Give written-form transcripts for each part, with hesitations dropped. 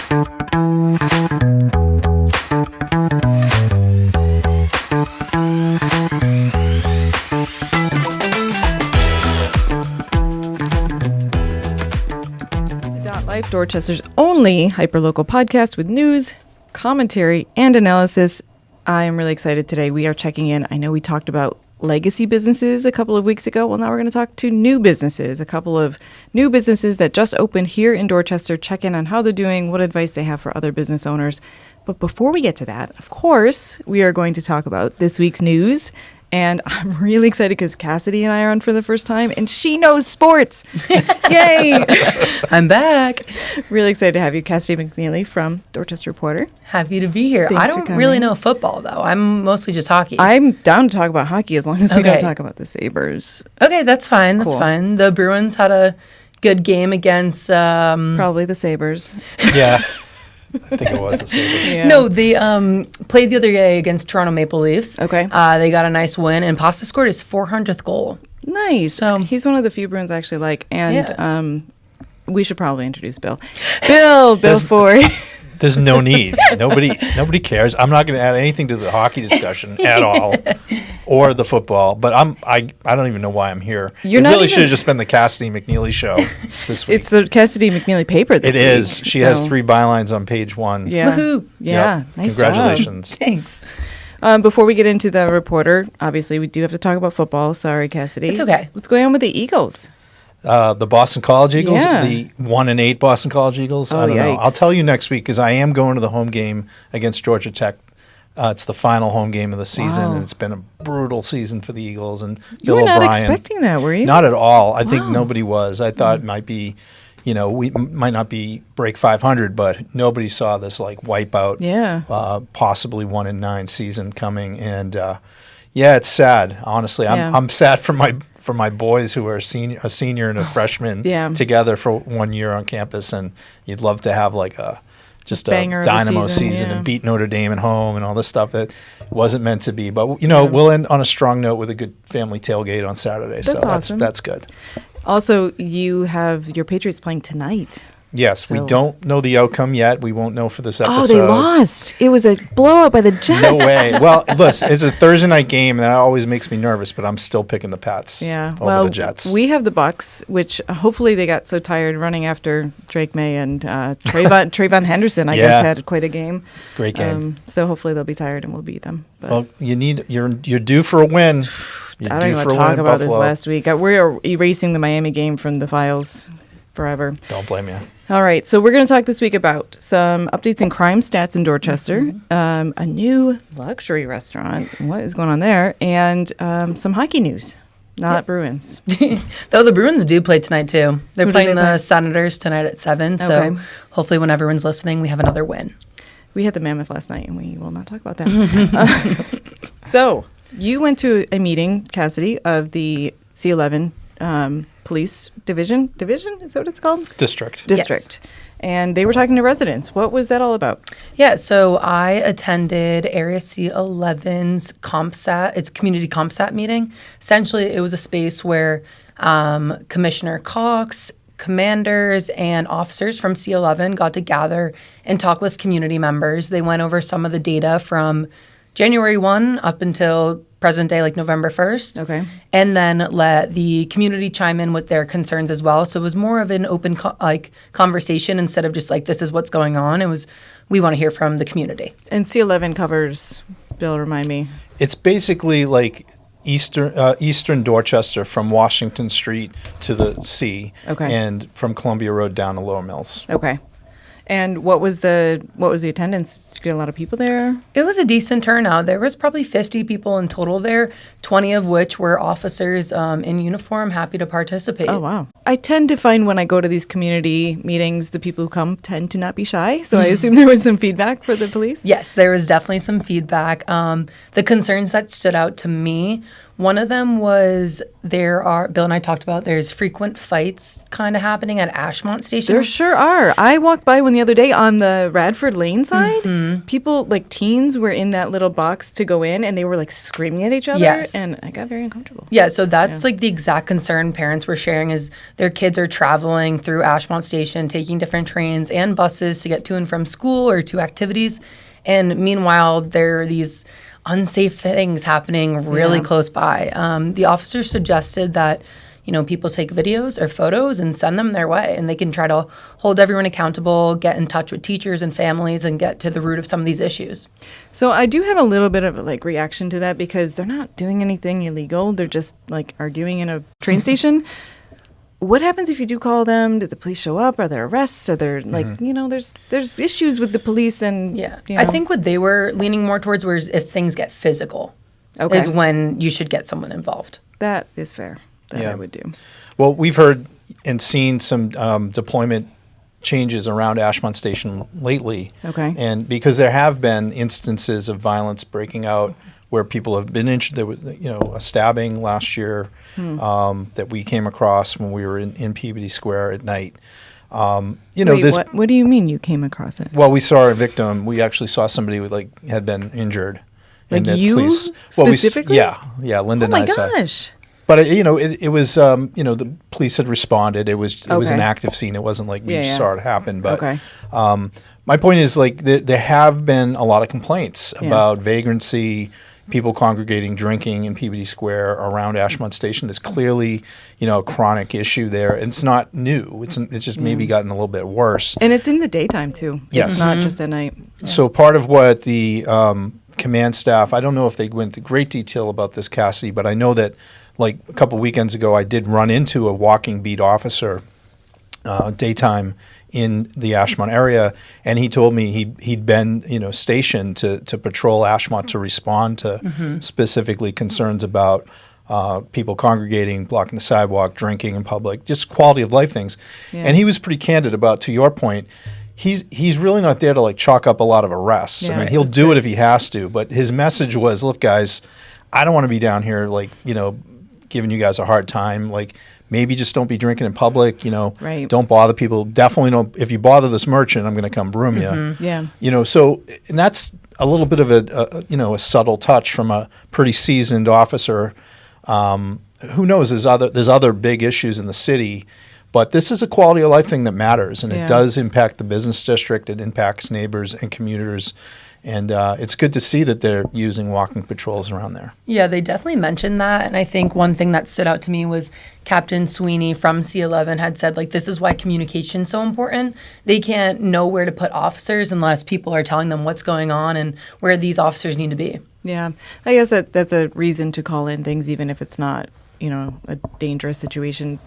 Life, Dorchester's only hyperlocal podcast with news, commentary, and analysis. I am really excited today. We are checking in. I know we talked about legacy businesses a couple of weeks ago. Well, now we're going to talk to new businesses, a couple of new businesses that just opened here in Dorchester, check in on how they're doing, what advice they have for other business owners. But before we get to that, of course, we are going to talk about this week's news. And I'm really excited because Cassidy and I are on for the first time, and she knows sports. Yay! I'm back. Really excited to have you, Cassidy McNeely from Dorchester Reporter. Happy to be here. Thanks I don't really know football, though. I'm mostly just hockey. I'm down to talk about hockey as long as we don't talk about the Sabres. Okay, that's fine. Cool. That's fine. The Bruins had a good game against... Probably the Sabres. Yeah. I think it was the Sabres. Yeah. No, they played the other day against Toronto Maple Leafs. Okay. They got a nice win, and Pasta scored his 400th goal. Nice. So he's one of the few Bruins I actually like. And we should probably introduce Bill. Bill Forey. There's no need. Nobody cares. I'm not going to add anything to the hockey discussion at all, or the football. But I don't even know why I'm here. You're it not really even... should have just been the Cassidy McNeely show this week. It's the Cassidy McNeely paper this week. It is. She has 3 bylines on page 1. Yeah. Woohoo. Yeah. Yep. Nice Congratulations. job. Thanks. Before we get into the reporter, obviously we do have to talk about football. Sorry, Cassidy. It's okay. What's going on with the Eagles? The Boston College Eagles, Yeah. the 1-8 Boston College Eagles. I don't know. I'll tell you next week because I am going to the home game against Georgia Tech. It's the final home game of the season, and it's been a brutal season for the Eagles. And You Bill were not O'Brien. expecting that, were you? Not at all. I think nobody was. I thought it might be, we might not be break 500, but nobody saw this like wipeout, possibly 1-9 season coming. And it's sad. Honestly, I'm sad for my boys who are a senior and a freshman together for 1 year on campus, and you'd love to have like a dynamo season and beat Notre Dame at home and all this stuff that wasn't meant to be. But we'll end on a strong note with a good family tailgate on Saturday. That's awesome. That's good. Also, you have your Patriots playing tonight. Yes, we don't know the outcome yet. We won't know for this episode. Oh, they lost. It was a blowout by the Jets. No way. Well, listen, it's a Thursday night game, and that always makes me nervous, but I'm still picking the Pats over the Jets. We have the Bucks, which hopefully they got so tired running after Drake May and Trayvon Henderson, I guess, had quite a game. Great game. So hopefully they'll be tired and we'll beat them. But well, you're due for a win. I don't even talk about this last week. We're erasing the Miami game from the files forever. Don't blame you. All right, so we're going to talk this week about some updates in crime stats in Dorchester, a new luxury restaurant, what is going on there, and some hockey news, not Bruins. Though the Bruins do play tonight, too. They're playing the play? Senators tonight at 7, so hopefully when everyone's listening, we have another win. We had the Mammoth last night, and we will not talk about that. So you went to a meeting, Cassidy, of the C11 police division, is that what it's called? District. Yes. And they were talking to residents. What was that all about? Yeah, so I attended Area C11's CompSat, its community CompSat meeting. Essentially, it was a space where Commissioner Cox, commanders, and officers from C11 got to gather and talk with community members. They went over some of the data from January 1 up until present day, like November 1st. Okay. And then let the community chime in with their concerns as well. So it was more of an open conversation instead of just like, this is what's going on. It was, we want to hear from the community. And C11 covers, Bill, remind me. It's basically like Eastern Dorchester from Washington Street to the sea, and from Columbia Road down to Lower Mills. Okay. And what was the attendance? Did you get a lot of people there? It was a decent turnout. There was probably 50 people in total there, 20 of which were officers in uniform, happy to participate. Oh, wow. I tend to find when I go to these community meetings, the people who come tend to not be shy. So I assume there was some feedback for the police? Yes, there was definitely some feedback. The concerns that stood out to me One of them was Bill and I talked about, there's frequent fights kind of happening at Ashmont Station. There sure are. I walked by one the other day on the Radford Lane side. Mm-hmm. People, like teens, were in that little box to go in, and they were like screaming at each other. Yes. And I got very uncomfortable. Yeah, so that's like the exact concern parents were sharing, is their kids are traveling through Ashmont Station, taking different trains and buses to get to and from school or to activities. And meanwhile, there are these unsafe things happening really close by. The officer suggested that, people take videos or photos and send them their way, and they can try to hold everyone accountable, get in touch with teachers and families, and get to the root of some of these issues. So I do have a little bit of reaction to that, because they're not doing anything illegal. They're just arguing in a train station. What happens if you do call them? Did the police show up? Are there arrests? Are there there's issues with the police and I think what they were leaning more towards was if things get physical, is when you should get someone involved. That is fair. That I would do. Well, we've heard and seen some deployment changes around Ashmont Station lately. Okay. And because there have been instances of violence breaking out where people have been injured. There was, a stabbing last year that we came across when we were in Peabody Square at night. Wait, what do you mean you came across it? Well, we saw a victim. We actually saw somebody who had been injured. Like you specifically? Yeah, Linda and I saw. Oh my gosh. But it was the police had responded. It was an active scene. It wasn't like we saw it happen. But my point is there have been a lot of complaints about vagrancy, people congregating, drinking in Peabody Square around Ashmont Station. There's clearly a chronic issue there. And it's not new. It's just maybe gotten a little bit worse. And it's in the daytime too. Yes, it's not just at night. Yeah. So part of what the command staff, I don't know if they went into great detail about this, Cassidy, but I know that a couple weekends ago, I did run into a walking beat officer daytime in the Ashmont area, and he told me he'd been stationed to patrol Ashmont to respond to specifically concerns about people congregating, blocking the sidewalk, drinking in public, just quality of life things. Yeah. And he was pretty candid about, to your point, he's really not there to chalk up a lot of arrests. Yeah, I mean, he'll do it if he has to, but his message was, look, guys, I don't want to be down here giving you guys a hard time. Maybe just don't be drinking in public, Right. Don't bother people. Definitely don't. If you bother this merchant, I'm going to come broom you. Yeah. So, and that's a little bit of a subtle touch from a pretty seasoned officer. Who knows? There's other big issues in the city, but this is a quality of life thing that matters, and it does impact the business district. It impacts neighbors and commuters. And it's good to see that they're using walking patrols around there. Yeah, they definitely mentioned that. And I think one thing that stood out to me was Captain Sweeney from C11 had said, this is why communication is so important. They can't know where to put officers unless people are telling them what's going on and where these officers need to be. Yeah, I guess that's a reason to call in things, even if it's not, a dangerous situation.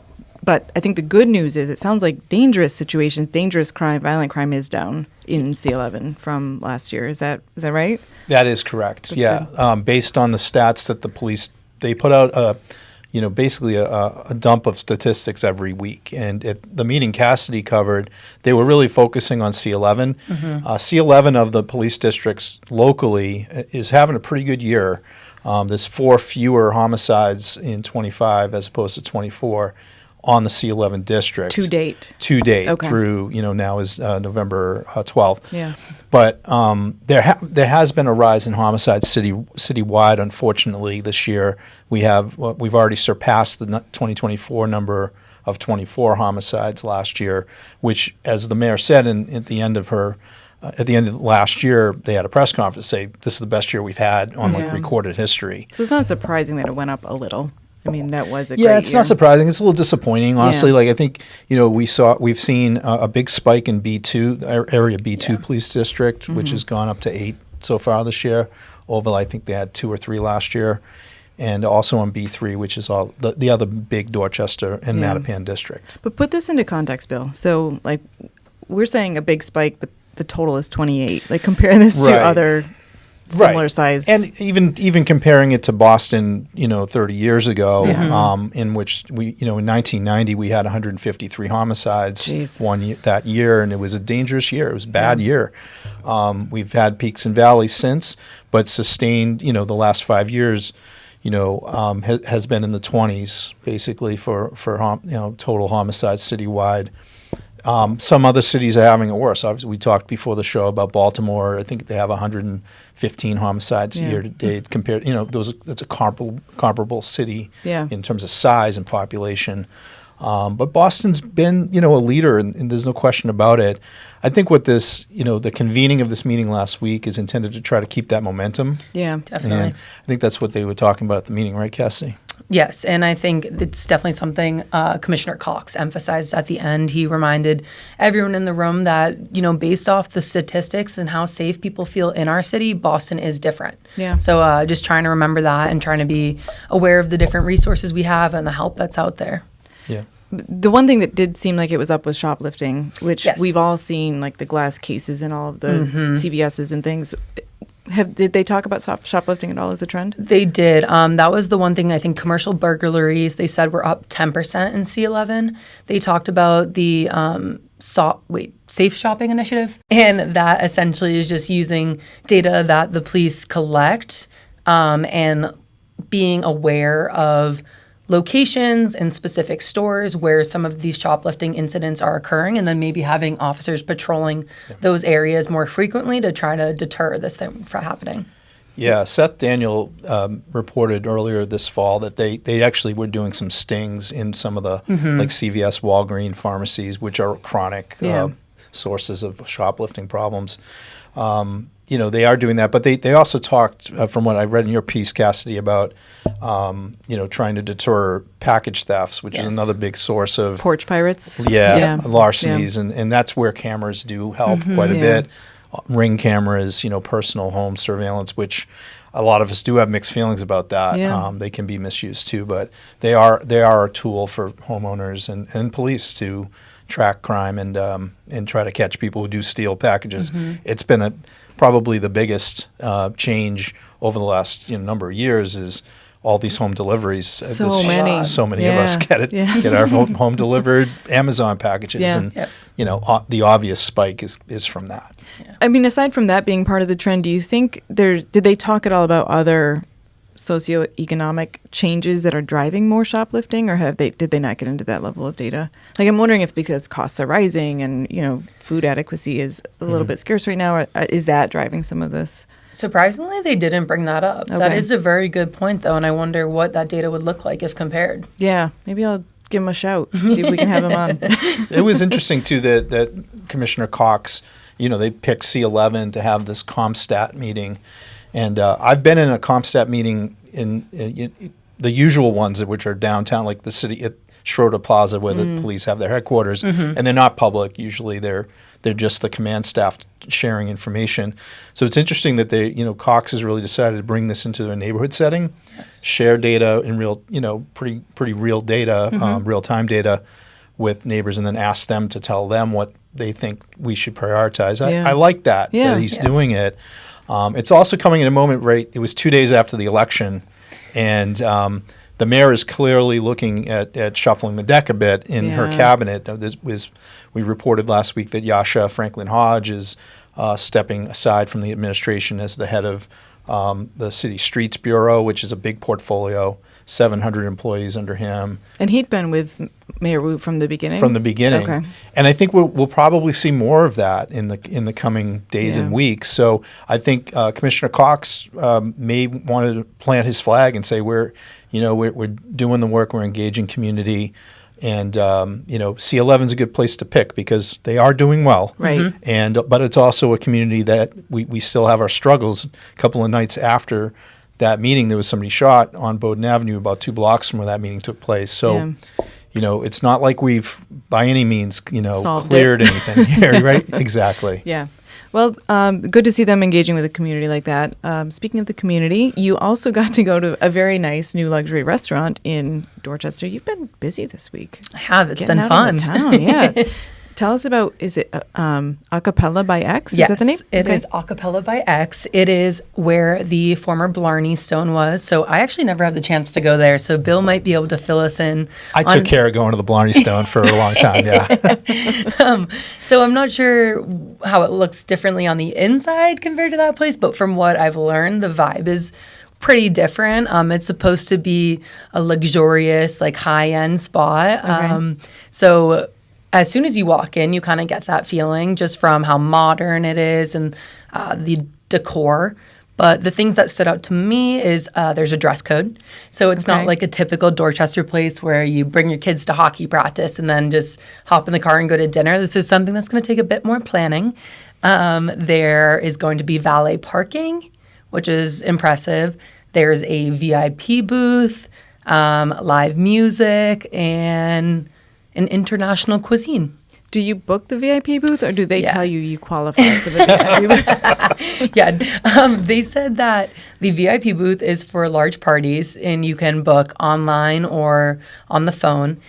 But I think the good news is it sounds like dangerous situations, dangerous crime, violent crime is down in C11 from last year. Is that right? That is correct. Based on the stats that the police, they put out basically a dump of statistics every week. And at the meeting Cassidy covered, they were really focusing on C11. C11 of the police districts locally is having a pretty good year. There's 4 fewer homicides in 25 as opposed to 24. On the C11 district. To date, okay. Through, now is November 12th. Yeah. But there has been a rise in homicides citywide, unfortunately, this year. We've already surpassed the 2024 number of 24 homicides last year, which, as the mayor said at the end of last year, they had a press conference say, this is the best year we've had on recorded history. So it's not surprising that it went up a little. I mean, that was a great it's year. Not surprising. It's a little disappointing, honestly. I think, we've seen a big spike in B2, area B2 police district, which has gone up to 8 so far this year. Oval, I think they had 2 or 3 last year. And also on B3, which is all the other big Dorchester and Mattapan district. But put this into context, Bill. So, we're saying a big spike, but the total is 28. Compare this to other similar size. And even comparing it to Boston, 30 years ago, in which we, in 1990 we had 153 homicides that year, and it was a dangerous year. It was a bad year. We've had peaks and valleys since, but sustained, the last 5 years, has been in the 20s basically for total homicides citywide. Some other cities are having it worse. Obviously, we talked before the show about Baltimore. I think they have 115 homicides year to date. Compared, that's a comparable city in terms of size and population. But Boston's been, a leader, and there's no question about it. I think what this, the convening of this meeting last week is intended to try to keep that momentum. Yeah, definitely. And I think that's what they were talking about at the meeting, right, Cassie? Yes, and I think it's definitely something Commissioner Cox emphasized at the end. He reminded everyone in the room that, based off the statistics and how safe people feel in our city, Boston is different. Yeah. So just trying to remember that and trying to be aware of the different resources we have and the help that's out there. Yeah. The one thing that did seem like it was up was shoplifting, which Yes. we've all seen, like the glass cases and all of the CVSs and things. Did they talk about shoplifting at all as a trend? They did. That was the one thing. I think commercial burglaries, they said, were up 10% in C11. They talked about the safe shopping initiative, and that essentially is just using data that the police collect and being aware of locations and specific stores where some of these shoplifting incidents are occurring, and then maybe having officers patrolling those areas more frequently to try to deter this thing from happening. Yeah, Seth Daniel reported earlier this fall that they actually were doing some stings in some of the like CVS, Walgreens pharmacies, which are chronic sources of shoplifting problems. They are doing that, but they also talked, from what I read in your piece, Cassidy, about trying to deter package thefts, which is another big source of porch pirates. Larcenies, and that's where cameras do help quite a bit. Ring cameras, personal home surveillance, which a lot of us do have mixed feelings about that. They can be misused too, but they are a tool for homeowners and police to track crime and try to catch people who do steal packages. It's been probably the biggest change over the last number of years is all these home deliveries. So many of us get our home delivered Amazon packages, and the obvious spike is from that. I mean, aside from that being part of the trend, do you think did they talk at all about other socioeconomic changes that are driving more shoplifting, or did they not get into that level of data? Like, I'm wondering if because costs are rising and food adequacy is a little bit scarce right now, is that driving some of this? Surprisingly, they didn't bring that up. Okay. That is a very good point, though, and I wonder what that data would look like if compared. Yeah, maybe I'll give him a shout, see if we can have him on. It was interesting too that Commissioner Cox, they picked C11 to have this CompStat meeting. And I've been in a CompStat meeting in the usual ones, which are downtown, like the city at Schroeder Plaza, where the police have their headquarters, and they're not public. Usually, they're just the command staff sharing information. So it's interesting that Cox has really decided to bring this into a neighborhood setting, share data in real, pretty real data, real time data with neighbors, and then ask them to tell them what they think we should prioritize. I like that he's doing it. It's also coming in a moment, right? It was 2 days after the election, and the mayor is clearly looking at shuffling the deck a bit in her cabinet. We reported last week that Yasha Franklin Hodge is stepping aside from the administration as the head of the City Streets Bureau, which is a big portfolio, 700 employees under him. And he'd been with Mayor Wu from the beginning? From the beginning. Okay. And I think we'll probably see more of that in the coming days and weeks. So I think Commissioner Cox may want to plant his flag and say we're doing the work, we're engaging community. And C11 is a good place to pick because they are doing well, right? But it's also a community that we still have our struggles. A couple of nights after that meeting, there was somebody shot on Bowdoin Avenue, about 2 blocks from where that meeting took place. So, it's not like we've by any means cleared anything here, right? Exactly. Yeah. Well, good to see them engaging with a community like that. Speaking of the community, you also got to go to a very nice new luxury restaurant in Dorchester. You've been busy this week. I have. It's Getting been out fun. Of the town, yeah. Tell us about, is it Acapella by X? Yes, is that the name? It is Acapella by X. It is where the former Blarney Stone was. So I actually never had the chance to go there. So Bill might be able to fill us in. I took care of going to the Blarney Stone for a long time, yeah. So I'm not sure how it looks differently on the inside compared to that place. But from what I've learned, the vibe is pretty different. It's supposed to be a luxurious, like high-end spot. Okay. So as soon as you walk in, you kind of get that feeling just from how modern it is and the decor. But the things that stood out to me is there's a dress code. So it's not like a typical Dorchester place where you bring your kids to hockey practice and then just hop in the car and go to dinner. This is something that's going to take a bit more planning. There is going to be valet parking, which is impressive. There's a VIP booth, live music, and an international cuisine. Do you book the VIP booth, or do they tell you qualify for the VIP booth? Yeah, they said that the VIP booth is for large parties, and you can book online or on the phone.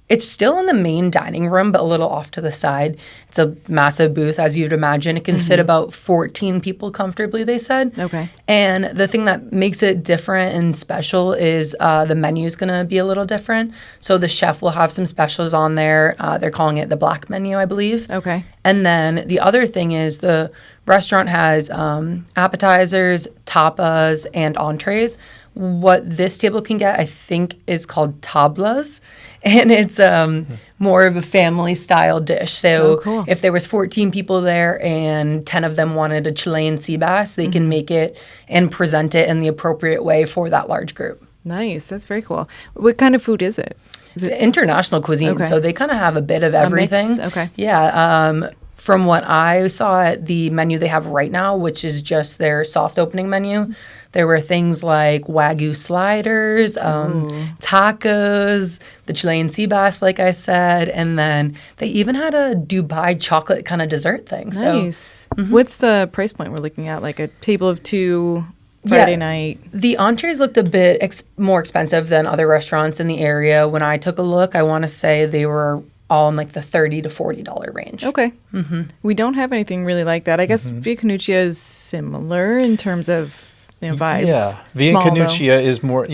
It's still in the main dining room, but a little off to the side. It's a massive booth, as you'd imagine. It can fit about 14 people comfortably, they said. Okay. And the thing that makes it different and special is the menu is going to be a little different. So the chef will have some specials on there. They're calling it the black menu, I believe. Okay. And then the other thing is the restaurant has appetizers, tapas, and entrees. What this table can get, I think, is called tablas, and it's more of a family-style dish. So cool. If there was 14 people there and 10 of them wanted a Chilean sea bass, they can make it and present it in the appropriate way for that large group. Nice. That's very cool. What kind of food is it? It's international cuisine, so they kind of have a bit of everything. Mix? Okay. Yeah. From what I saw at the menu they have right now, which is just their soft opening menu, there were things like Wagyu sliders, tacos, the Chilean sea bass, like I said, and then they even had a Dubai chocolate kind of dessert thing. Nice. So, what's the price point we're looking at? Like a table of two, Friday night? The entrees looked a bit more expensive than other restaurants in the area. When I took a look, I want to say they were all in like the $30 to $40 range. Okay. We don't have anything really like that. I guess Via Canuccia is similar in terms of vibes. Yeah, Via Canuccia is more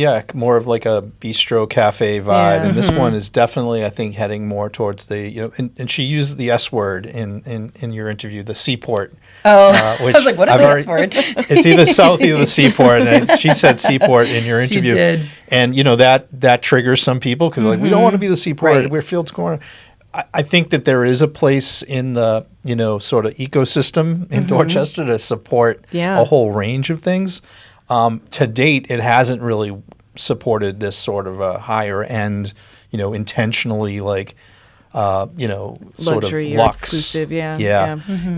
of like a bistro cafe vibe, and this one is definitely, I think, heading more towards the and she used the S word in your interview, the seaport. Oh, which I was like, what is the S word? It's either south of the seaport, and she said seaport in your interview. She did. And that triggers some people because like we don't want to be the seaport. We're Fields Corner. I think that there is a place in the sort of ecosystem in Dorchester to support a whole range of things. To date, it hasn't really supported this sort of a higher end, intentionally like sort luxury of luxe, exclusive,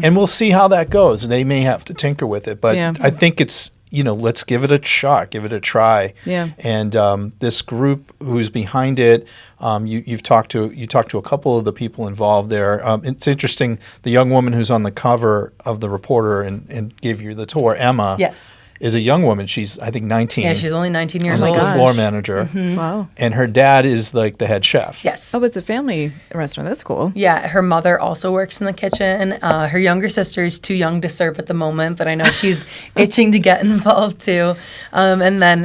and we'll see how that goes. They may have to tinker with it, but I think it's let's give it a shot, give it a try. Yeah. And this group who's behind it, you talked to a couple of the people involved there. It's interesting. The young woman who's on the cover of the Reporter and gave you the tour, Emma. Yes. Is a young woman. She's, I think, 19. Yeah, she's only 19 years She's old. the floor manager. Wow. And her dad is like the head chef. Yes. Oh, it's a family restaurant. That's cool. Yeah, her mother also works in the kitchen. Her younger sister is too young to serve at the moment, but I know she's itching to get involved too. And then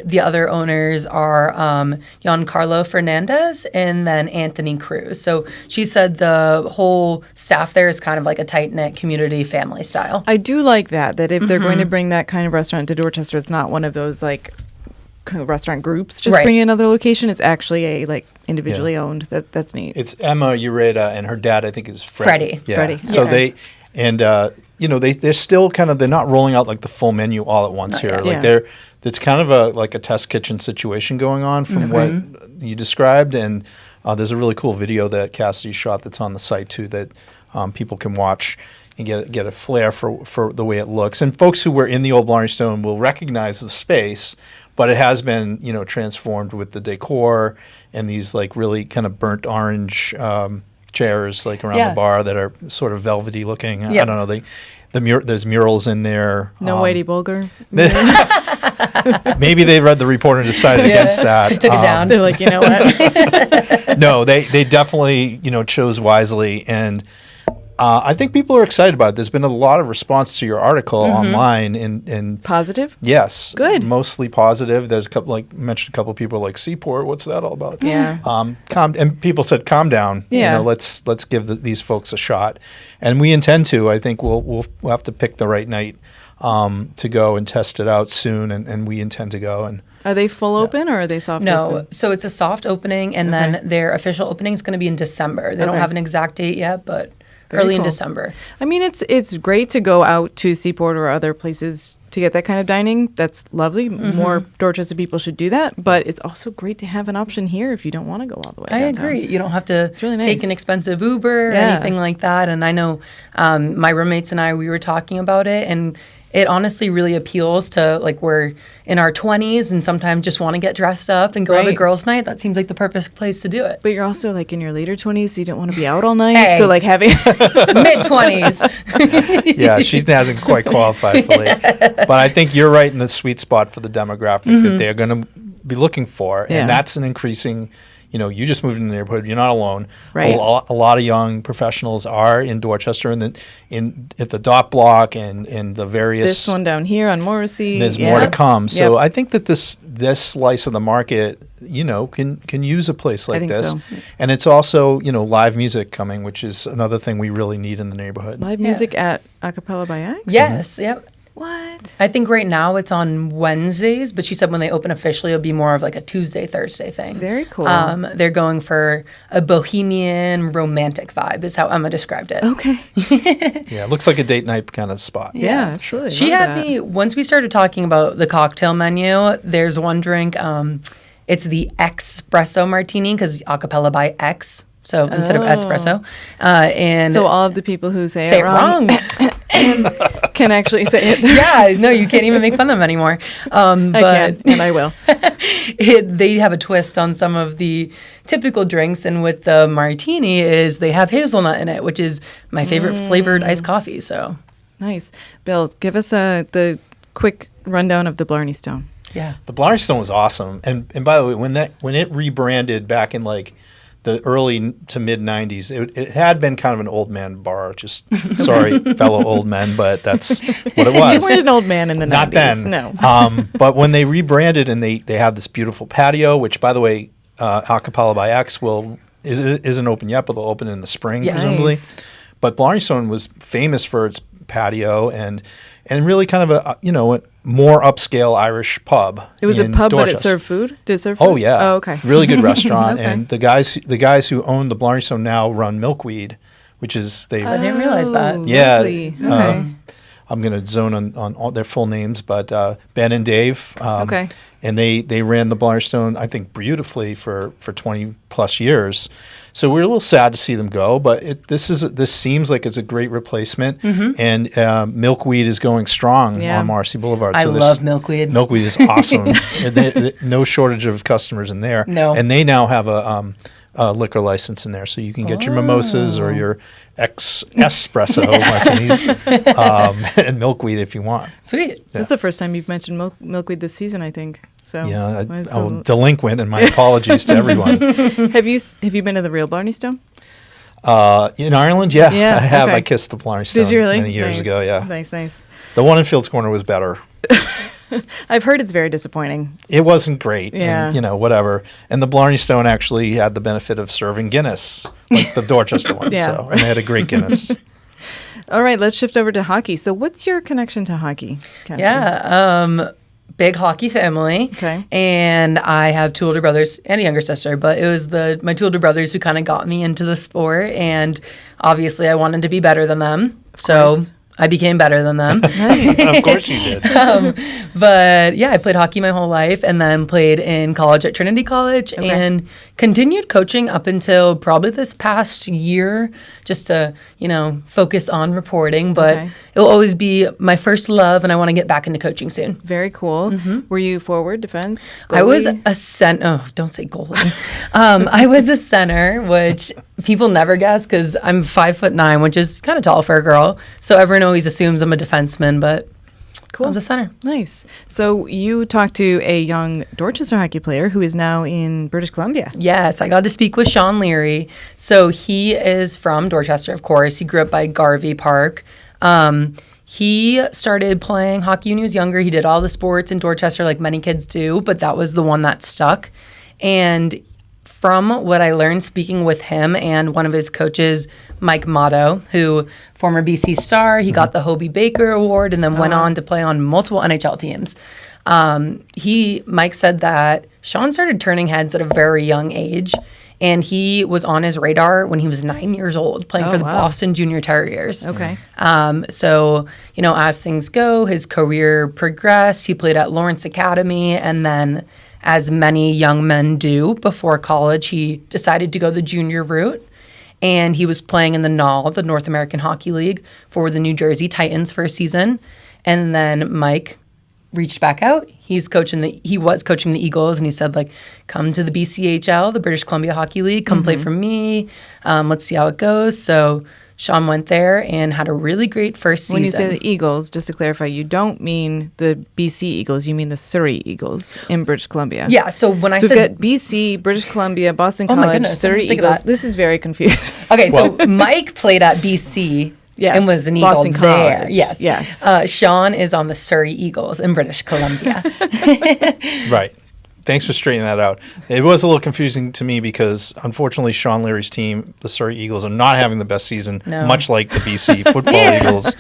the other owners are Giancarlo Fernandez and then Anthony Cruz. So she said the whole staff there is kind of like a tight-knit community family style. I do like that if they're going to bring that kind of restaurant to Dorchester, it's not one of those like restaurant groups just bring another location. It's actually a like individually owned. That's neat. It's Emma Ureta, and her dad I think is Freddie. Freddie. Yeah. Freddie. So Yes. they're still kind of, they're not rolling out like the full menu all at once here. Like it's kind of a test kitchen situation going on from what you described, and there's a really cool video that Cassidy shot that's on the site too that people can watch and get a flair for the way it looks. And folks who were in the old Blarneystone will recognize the space, but it has been, transformed with the decor and these like really kind of burnt orange chairs like around the bar that are sort of velvety looking. Yep. I don't know. There's murals in there. No Whitey Bulger. Maybe they read the Reporter and decided against that. They took it down. They're like, you know what? No, they definitely chose wisely, and I think people are excited about it. There's been a lot of response to your article online. And Positive? Yes. Good. Mostly positive. There's a couple, mentioned a couple of people like Seaport. What's that all about? Yeah. And people said, calm down. Yeah. Let's give these folks a shot. And we intend to. I think we'll have to pick the right night to go and test it out soon. And we intend to go. And Are they full open or are they soft open? No, so it's a soft opening, and then their official opening is going to be in December. They don't have an exact date yet, but early in December. I mean, it's great to go out to Seaport or other places to get that kind of dining. That's lovely. More Dorchester people should do that, but it's also great to have an option here if you don't want to go all the way downtown. I agree. You don't have to really nice. take an expensive Uber or anything like that. And I know my roommates and I, we were talking about it, and it honestly really appeals to, like, we're in our 20s and sometimes just want to get dressed up and go have a girls' night. That seems like the perfect place to do it. But you're also, like, in your later 20s, so you don't want to be out all night. Hey. So, like, having mid-20s. yeah, she hasn't quite qualified fully. But I think you're right in the sweet spot for the demographic that they're going to be looking for. And that's an increasing, you just moved in the neighborhood. You're not alone. Right. A lot of young professionals are in Dorchester at the Dot Block and in the various. this one down here on Morrissey. There's more to come. So Yep. I think that this slice of the market, can use a place like think this. so. And it's also, live music coming, which is another thing we really need in the neighborhood. Live music at Acapella by X? Yes, yep. What? I think right now it's on Wednesdays, but she said when they open officially, it'll be more of like a Tuesday, Thursday thing. Very cool. They're going for a bohemian romantic vibe is how Emma described it. Okay. Yeah, it looks like a date night kind of spot. Yeah, absolutely. She Love had that. me, once we started talking about the cocktail menu, there's one drink, it's the espresso martini because Acapella by X. So instead of espresso. And So all of the people who say say it wrong can actually say it. Yeah, no, you can't even make fun of them anymore. I can, and I will. They have a twist on some of the typical drinks, and with the martini is they have hazelnut in it, which is my favorite flavored iced coffee. So Nice. Bill, give us the quick rundown of the Blarney Stone. yeah, The Blarney Stone was awesome. And by the way, when it rebranded back in like the early to mid 90s, it had been kind of an old man bar. Just sorry, fellow old men, but that's what it was. You weren't an old man in the 90s. Not then. No. But when they rebranded and they have this beautiful patio, which by the way, Acapella by X isn't open yet, but they'll open in the spring, Yes. presumably. Nice. But Blarney Stone was famous for its patio and really kind of a more upscale Irish pub. It was a in pub, but it Dorchester. served food? Did it serve food? Oh yeah. Oh, okay. Really good restaurant. Okay. And the guys who own the Blarney Stone now run Milkweed, which is I didn't realize that. Yeah, Lovely. Okay. I'm going to zone on all their full names, but Ben and Dave. Okay. And they ran the Blarney Stone, I think, beautifully for 20 plus years. So we're a little sad to see them go, but this seems like it's a great replacement. And Milkweed is going strong Yeah. on Marcy Boulevard. I So love Milkweed. Milkweed is awesome. No shortage of customers in there. No. And they now have a liquor license in there, so you can get your mimosas or your espresso martinis and Milkweed if you want. Sweet. This is the first time you've mentioned Milkweed this season, I think. So Yeah, might I'm delinquent, and my apologies to everyone. have you been to the real Blarney Stone? In Ireland, yeah, Yeah, I have. okay. I kissed the Blarney Stone Did you really? many years Nice. ago. Yeah, Nice. the one in Fields Corner was better. I've heard it's very disappointing. It wasn't great. Yeah. And, whatever. And the Blarney Stone actually had the benefit of serving Guinness, like the Dorchester one. Yeah. So, and they had a great Guinness. All right, let's shift over to hockey. So what's your connection to hockey, Cassie? Yeah. Big hockey family. Okay. And I have two older brothers and a younger sister, but it was my two older brothers who kind of got me into the sport. And obviously I wanted to be better than them. So course. I became better than them. Of course you did. But yeah, I played hockey my whole life and then played in college at Trinity College and continued coaching up until probably this past year just to, focus on reporting. But it will always be my first love and I want to get back into coaching soon. Very cool. Were you forward, defense, goalie? I was a center. Oh, don't say goalie. I was a center, which people never guess because I'm 5'9", which is kind of tall for a girl. So everyone always assumes I'm a defenseman, but Cool. of the center. Nice. So you talked to a young Dorchester hockey player who is now in British Columbia. Yes, I got to speak with Sean Leary. So he is from Dorchester, of course. He grew up by Garvey Park. He started playing hockey when he was younger. He did all the sports in Dorchester like many kids do, but that was the one that stuck. And from what I learned speaking with him and one of his coaches, Mike Motto, who former BC star, he got the Hobie Baker Award and then went on to play on multiple NHL teams. Mike said that Sean started turning heads at a very young age, and he was on his radar when he was 9 years old, playing for the Boston Junior Terriers. Okay. So, as things go, his career progressed. He played at Lawrence Academy, and then, as many young men do before college, he decided to go the junior route. And he was playing in the NAL, the North American Hockey League, for the New Jersey Titans for a season. And then Mike reached back out. He was coaching the Eagles, and he said, like, come to the BCHL, the British Columbia Hockey League, come play for me. Let's see how it goes. So Sean went there and had a really great first season. When you say the Eagles, just to clarify, you don't mean the BC Eagles, you mean the Surrey Eagles in British Columbia. Yeah, so when I So said... we've got BC, British Columbia, Boston Oh my College, goodness, I Surrey didn't think of Eagles. that. This is very confusing. Okay, so Mike played at BC and was an Boston Eagle there. College. Yes. Sean is on the Surrey Eagles in British Columbia. Right. Thanks for straightening that out. It was a little confusing to me because, unfortunately, Sean Leary's team, the Surrey Eagles, are not having the best season, much like the BC football Eagles.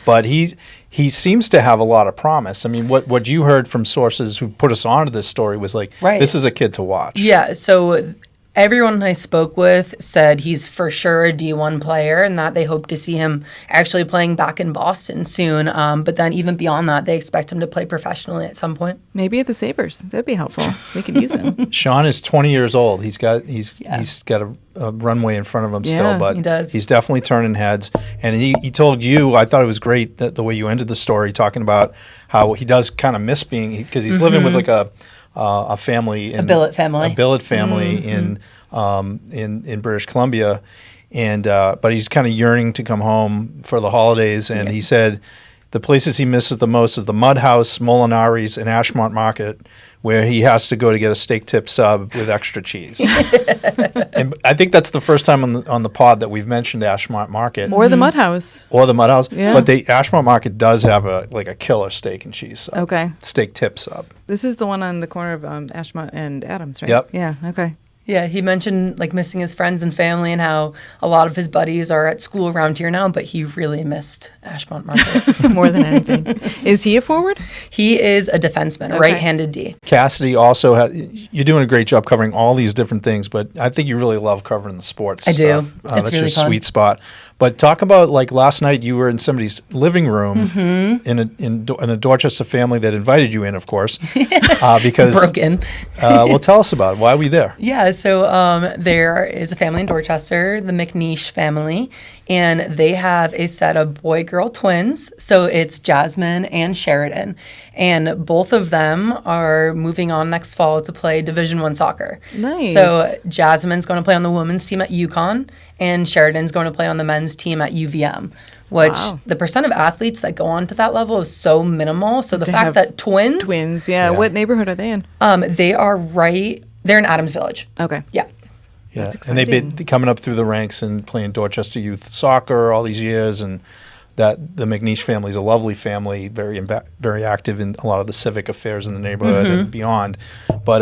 But he seems to have a lot of promise. I mean, what you heard from sources who put us onto this story was like, this is a kid to watch. Yeah, so everyone I spoke with said he's for sure a D1 player and that they hope to see him actually playing back in Boston soon. But then even beyond that, they expect him to play professionally at some point. Maybe at the Sabres. That'd be helpful. We could use him. Sean is 20 years old. He's got a runway in front of him still, but he does. He's definitely turning heads. And he told you, I thought it was great that the way you ended the story, talking about how he does kind of miss being, because he's living with like a family, A billet family in British Columbia, and but he's kind of yearning to come home for the holidays. And he said the places he misses the most is the Mud House, Molinari's, and Ashmont Market, where he has to go to get a steak tip sub with extra cheese. And I think that's the first time on the pod that we've mentioned Ashmont Market Or the Mud House. or the Mud House. Yeah. But the Ashmont Market does have a killer steak and cheese sub. Okay. Steak tip sub. This is the one on the corner of Ashmont and Adams, right? Yep. Yeah, okay. Yeah, he mentioned like missing his friends and family and how a lot of his buddies are at school around here now, but he really missed Ashmont Market. More than anything. Is he a forward? He is a defenseman, right-handed D. Cassidy also you're doing a great job covering all these different things, but I think you really love covering the sports I do. stuff. It's That's really your fun. sweet spot. But talk about, like, last night you were in somebody's living room in a Dorchester family that invited you in, of course, because Broken. well, tell us about it. Why were you there? Yeah, so there is a family in Dorchester, the McNeish family, and they have a set of boy-girl twins. So it's Jasmine and Sheridan, and both of them are moving on next fall to play Division I soccer. Nice. So Jasmine's going to play on the women's team at UConn, and Sheridan's going to play on the men's team at UVM. Which the percent of athletes that go on to that level is so minimal. So the fact that twins, yeah. What neighborhood are they in? they are they're in Adams Village. Okay. Yeah. Yeah, and they've been coming up through the ranks and playing Dorchester youth soccer all these years, and that the McNeish family is a lovely family, very active in a lot of the civic affairs in the neighborhood and beyond. But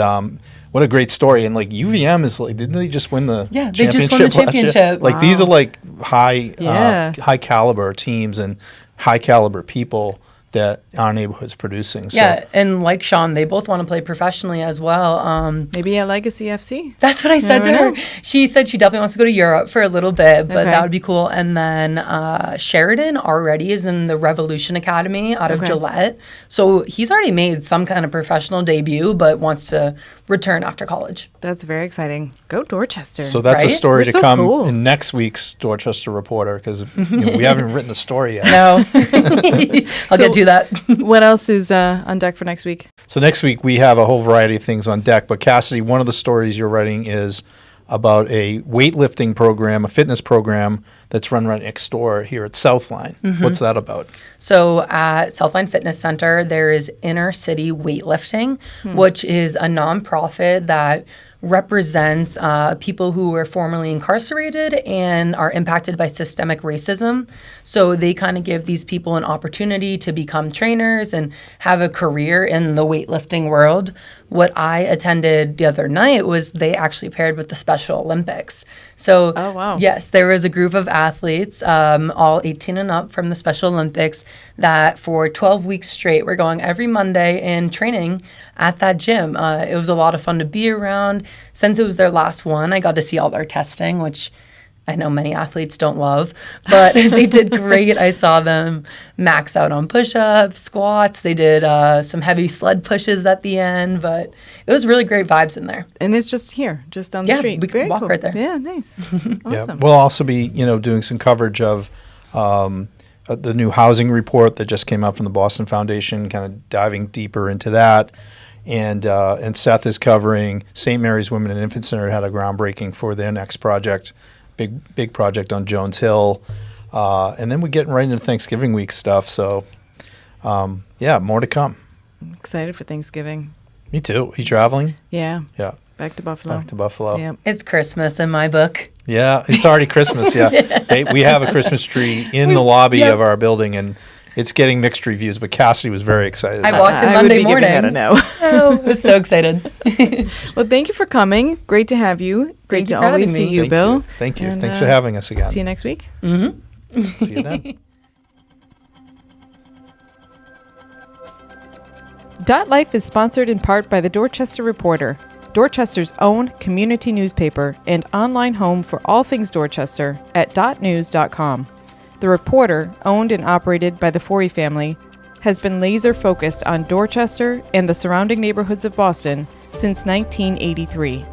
what a great story! And like UVM is like, didn't they just win the they championship just won the last year? championship. Like these are like high caliber teams and high caliber people that our neighborhood's producing. So. Yeah, and like Sean, they both want to play professionally as well. Maybe a Legacy FC? That's what I said to her. She said she definitely wants to go to Europe for a little bit, but that would be cool. And then Sheridan already is in the Revolution Academy out of Gillette. So he's already made some kind of professional debut, but wants to return after college. That's very exciting. Go Dorchester. So that's a story We're to so come cool. in next week's Dorchester Reporter, because we haven't written the story yet. No. I'll get to that. What else is on deck for next week? So next week we have a whole variety of things on deck. But Cassidy, one of the stories you're writing is about a weightlifting program, a fitness program that's run right next door here at Southline. What's that about? So at Southline Fitness Center, there is Inner City Weightlifting, which is a nonprofit that represents people who were formerly incarcerated and are impacted by systemic racism. So they kind of give these people an opportunity to become trainers and have a career in the weightlifting world. What I attended the other night was they actually paired with the Special Olympics. So, oh, wow. Yes, there was a group of athletes, all 18 and up from the Special Olympics, that for 12 weeks straight were going every Monday and training at that gym. It was a lot of fun to be around. Since it was their last one, I got to see all their testing, which I know many athletes don't love, but they did great. I saw them max out on push-ups, squats. They did some heavy sled pushes at the end, but it was really great vibes in there. And it's just here, just down the street. Yeah, we could walk right there. Yeah, nice. Awesome. Yeah. We'll also be, doing some coverage of the new housing report that just came out from the Boston Foundation, kind of diving deeper into that. And Seth is covering St. Mary's Women and Infant Center had a groundbreaking for their next project, big project on Jones Hill. And then we're getting right into Thanksgiving week stuff. So, more to come. I'm excited for Thanksgiving. Me too. Are you traveling? Yeah. Yeah. Back to Buffalo. Yeah. It's Christmas in my book. Yeah, it's already Christmas. Yeah. We have a Christmas tree in the lobby of our building, and it's getting mixed reviews, but Cassidy was very excited. I walked in I Monday would be morning. Giving that a no. Oh, I was so excited. Well, thank you for coming. Great to have you. Great Thank you to for always having see me. you, Bill. Thank you. And, Thanks for having us again. See you next week. See you then. Dot Life is sponsored in part by the Dorchester Reporter, Dorchester's own community newspaper and online home for all things Dorchester at dotnews.com. The Reporter, owned and operated by the Forey family, has been laser focused on Dorchester and the surrounding neighborhoods of Boston since 1983.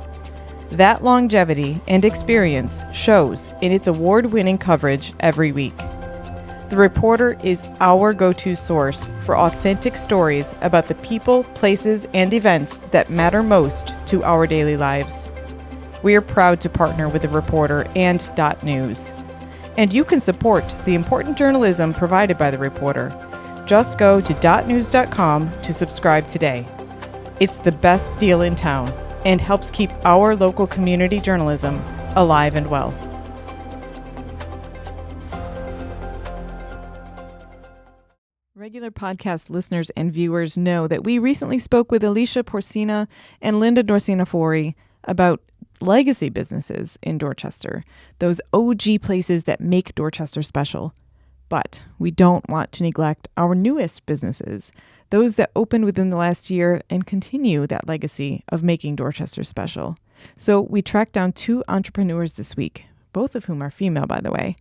That longevity and experience shows in its award-winning coverage every week. The Reporter is our go-to source for authentic stories about the people, places, and events that matter most to our daily lives. We are proud to partner with The Reporter and Dot News. And you can support the important journalism provided by The Reporter. Just go to dotnews.com to subscribe today. It's the best deal in town and helps keep our local community journalism alive and well. Regular podcast listeners and viewers know that we recently spoke with Alicia Porcina and Linda Dorsina-Forey about legacy businesses in Dorchester, those OG places that make Dorchester special. But we don't want to neglect our newest businesses, those that opened within the last year and continue that legacy of making Dorchester special. So we tracked down two entrepreneurs this week, both of whom are female, by the way.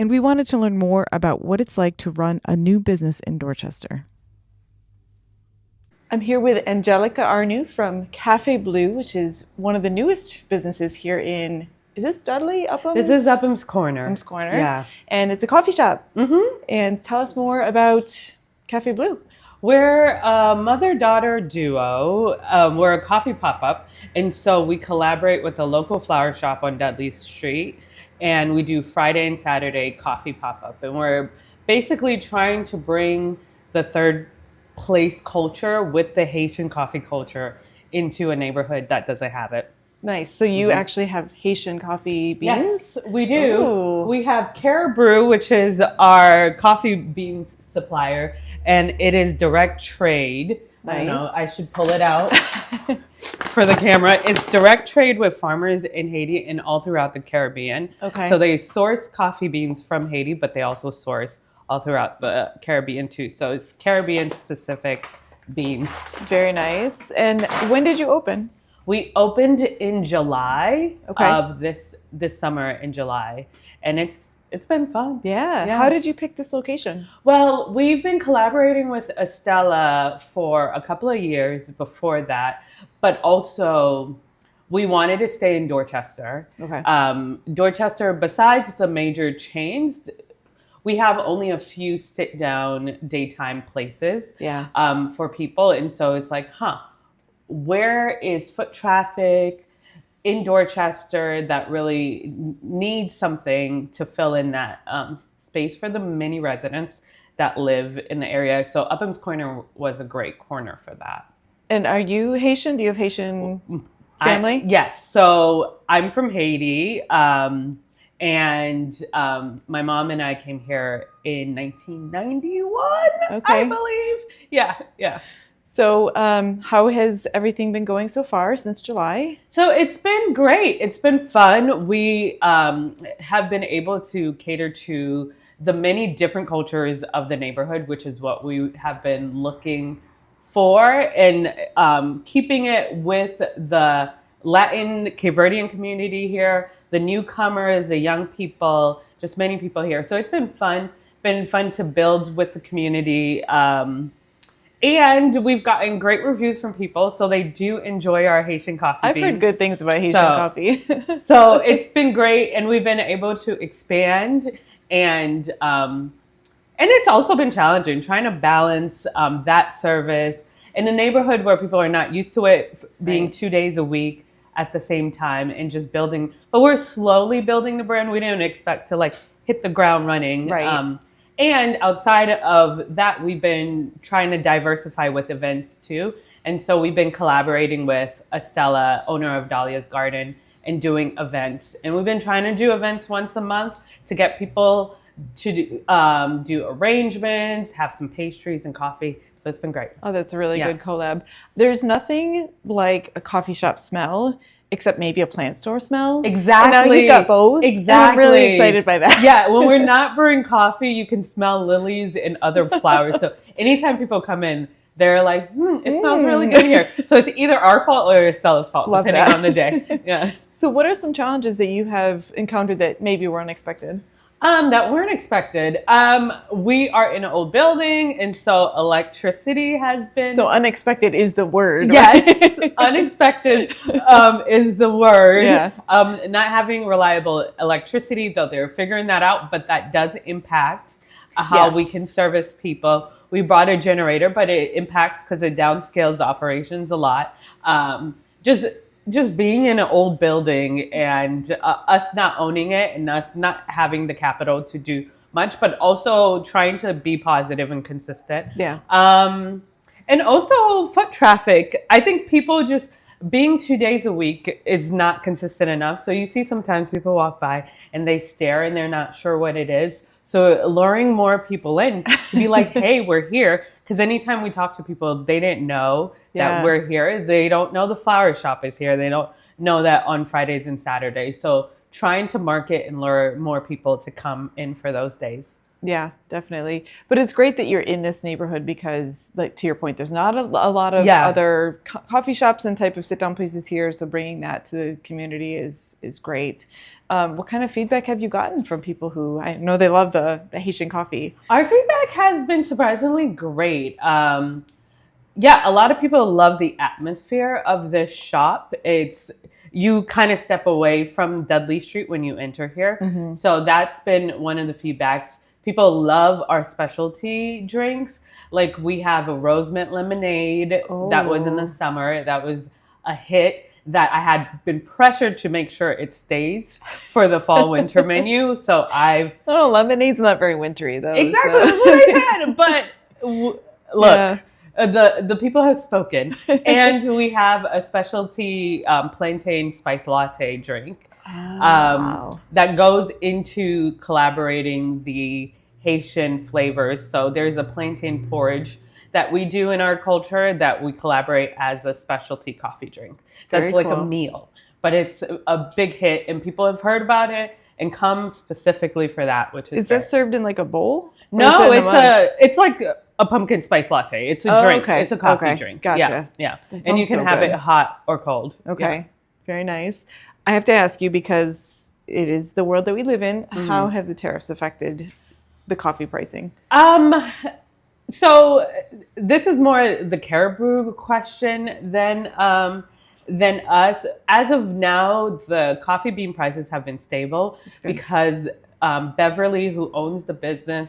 And we wanted to learn more about what it's like to run a new business in Dorchester. I'm here with Angelica Arnu from Cafe Blue, which is one of the newest businesses here in, is this Dudley? Upham's? This is Upham's Corner. Upham's Corner. Yeah. And it's a coffee shop. Mm-hmm. And tell us more about Cafe Blue. We're a mother-daughter duo. We're a coffee pop-up. And so we collaborate with a local flower shop on Dudley Street. And we do Friday and Saturday coffee pop-up. And we're basically trying to bring the third place culture with the Haitian coffee culture into a neighborhood that doesn't have it. Nice. So you actually have Haitian coffee beans? Yes, we do. Ooh. We have Caribou, which is our coffee beans supplier, and it is direct trade. Nice. I don't know, I should pull it out for the camera. It's direct trade with farmers in Haiti and all throughout the Caribbean. Okay. So they source coffee beans from Haiti, but they also source all throughout the Caribbean too. So it's Caribbean specific beans. Very nice. And when did you open? We opened in July Okay. of this summer in July, and it's been fun. Yeah. How did you pick this location? Well, we've been collaborating with Estella for a couple of years before that, but also we wanted to stay in Dorchester. Okay. Dorchester, besides the major chains, we have only a few sit-down daytime places for people, and so it's like, where is foot traffic in Dorchester that really needs something to fill in that space for the many residents that live in the area. So Upham's Corner was a great corner for that. And are you Haitian? Do you have Haitian family? Yes. So I'm from Haiti. And my mom and I came here in 1991, I believe. Yeah. So how has everything been going so far since July? So it's been great. It's been fun. We have been able to cater to the many different cultures of the neighborhood, which is what we have been looking for, and keeping it with the Latin Cape Verdean community here, the newcomers, the young people, just many people here. So it's been fun to build with the community. And we've gotten great reviews from people, so they do enjoy our Haitian coffee beans. I've heard good things about Haitian coffee. So it's been great, and we've been able to expand, and it's also been challenging trying to balance that service in a neighborhood where people are not used to it being 2 days a week at the same time, and just building. But we're slowly building the brand. We didn't expect to hit the ground running. Right. And outside of that, we've been trying to diversify with events too. And so we've been collaborating with Estella, owner of Dahlia's Garden, and doing events. And we've been trying to do events once a month to get people to do arrangements, have some pastries and coffee. So it's been great. Oh, that's a really good collab. There's nothing like a coffee shop smell, except maybe a plant store smell. Exactly. And now you've got both. Exactly. And I'm really excited by that. Yeah, when we're not brewing coffee, you can smell lilies and other flowers. So anytime people come in, they're like, it smells really good here. So it's either our fault or Estella's fault, depending on the day. Yeah. So what are some challenges that you have encountered that maybe were unexpected? That weren't expected. We are in an old building, and so electricity has been... So unexpected is the word. Yes, right? unexpected is the word. Yeah. Not having reliable electricity, though they're figuring that out, but that does impact how we can service people. We brought a generator, but it impacts because it downscales the operations a lot. Just being in an old building and us not owning it and us not having the capital to do much, but also trying to be positive and consistent. Yeah. And also foot traffic. I think people just being 2 days a week is not consistent enough. So you see sometimes people walk by and they stare and they're not sure what it is. So luring more people in to be like, hey, we're here. Because anytime we talk to people, they didn't know that we're here. They don't know the flower shop is here. They don't know that on Fridays and Saturdays. So trying to market and lure more people to come in for those days. Yeah, definitely. But it's great that you're in this neighborhood because, like, to your point, there's not a lot of other coffee shops and type of sit-down places here. So bringing that to the community is great. What kind of feedback have you gotten from people who, I know they love the Haitian coffee? Our feedback has been surprisingly great. A lot of people love the atmosphere of this shop. You kind of step away from Dudley Street when you enter here. Mm-hmm. So that's been one of the feedbacks. People love our specialty drinks. Like we have a rose mint lemonade that was in the summer. That was a hit that I had been pressured to make sure it stays for the fall winter menu. So lemonade's not very wintry though. Exactly, that's what I said. But look, the people have spoken. And we have a specialty plantain spice latte drink that goes into collaborating the Haitian flavors. So there's a plantain porridge that we do in our culture that we collaborate as a specialty coffee drink. That's like a meal, but it's a big hit and people have heard about it and come specifically for that, which is that served in like a bowl? No, it's like a pumpkin spice latte. It's a drink. Okay. It's a coffee drink. Gotcha. Yeah. And you can have it hot or cold. Okay. Yeah. Very nice. I have to ask you, because it is the world that we live in, how have the tariffs affected the coffee pricing? So this is more the Caribou question than us. As of now, the coffee bean prices have been stable because Beverly, who owns the business,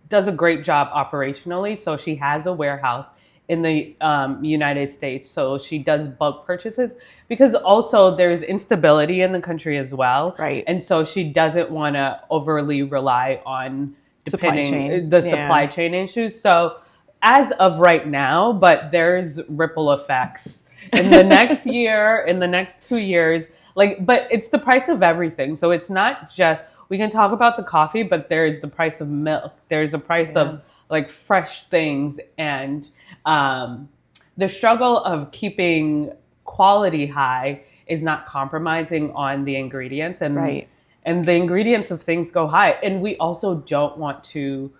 does a great job operationally. So she has a warehouse in the United States. So she does bulk purchases because also there's instability in the country as well. Right. And so she doesn't want to overly rely on Supply chain. supply chain issues. So as of right now, but there's ripple effects in the next year, in the next 2 years, but it's the price of everything. So it's not just, we can talk about the coffee, but there's the price of milk. There's a price of like fresh things, and the struggle of keeping quality high is not compromising on the ingredients, and the ingredients of things go high. And we also don't want to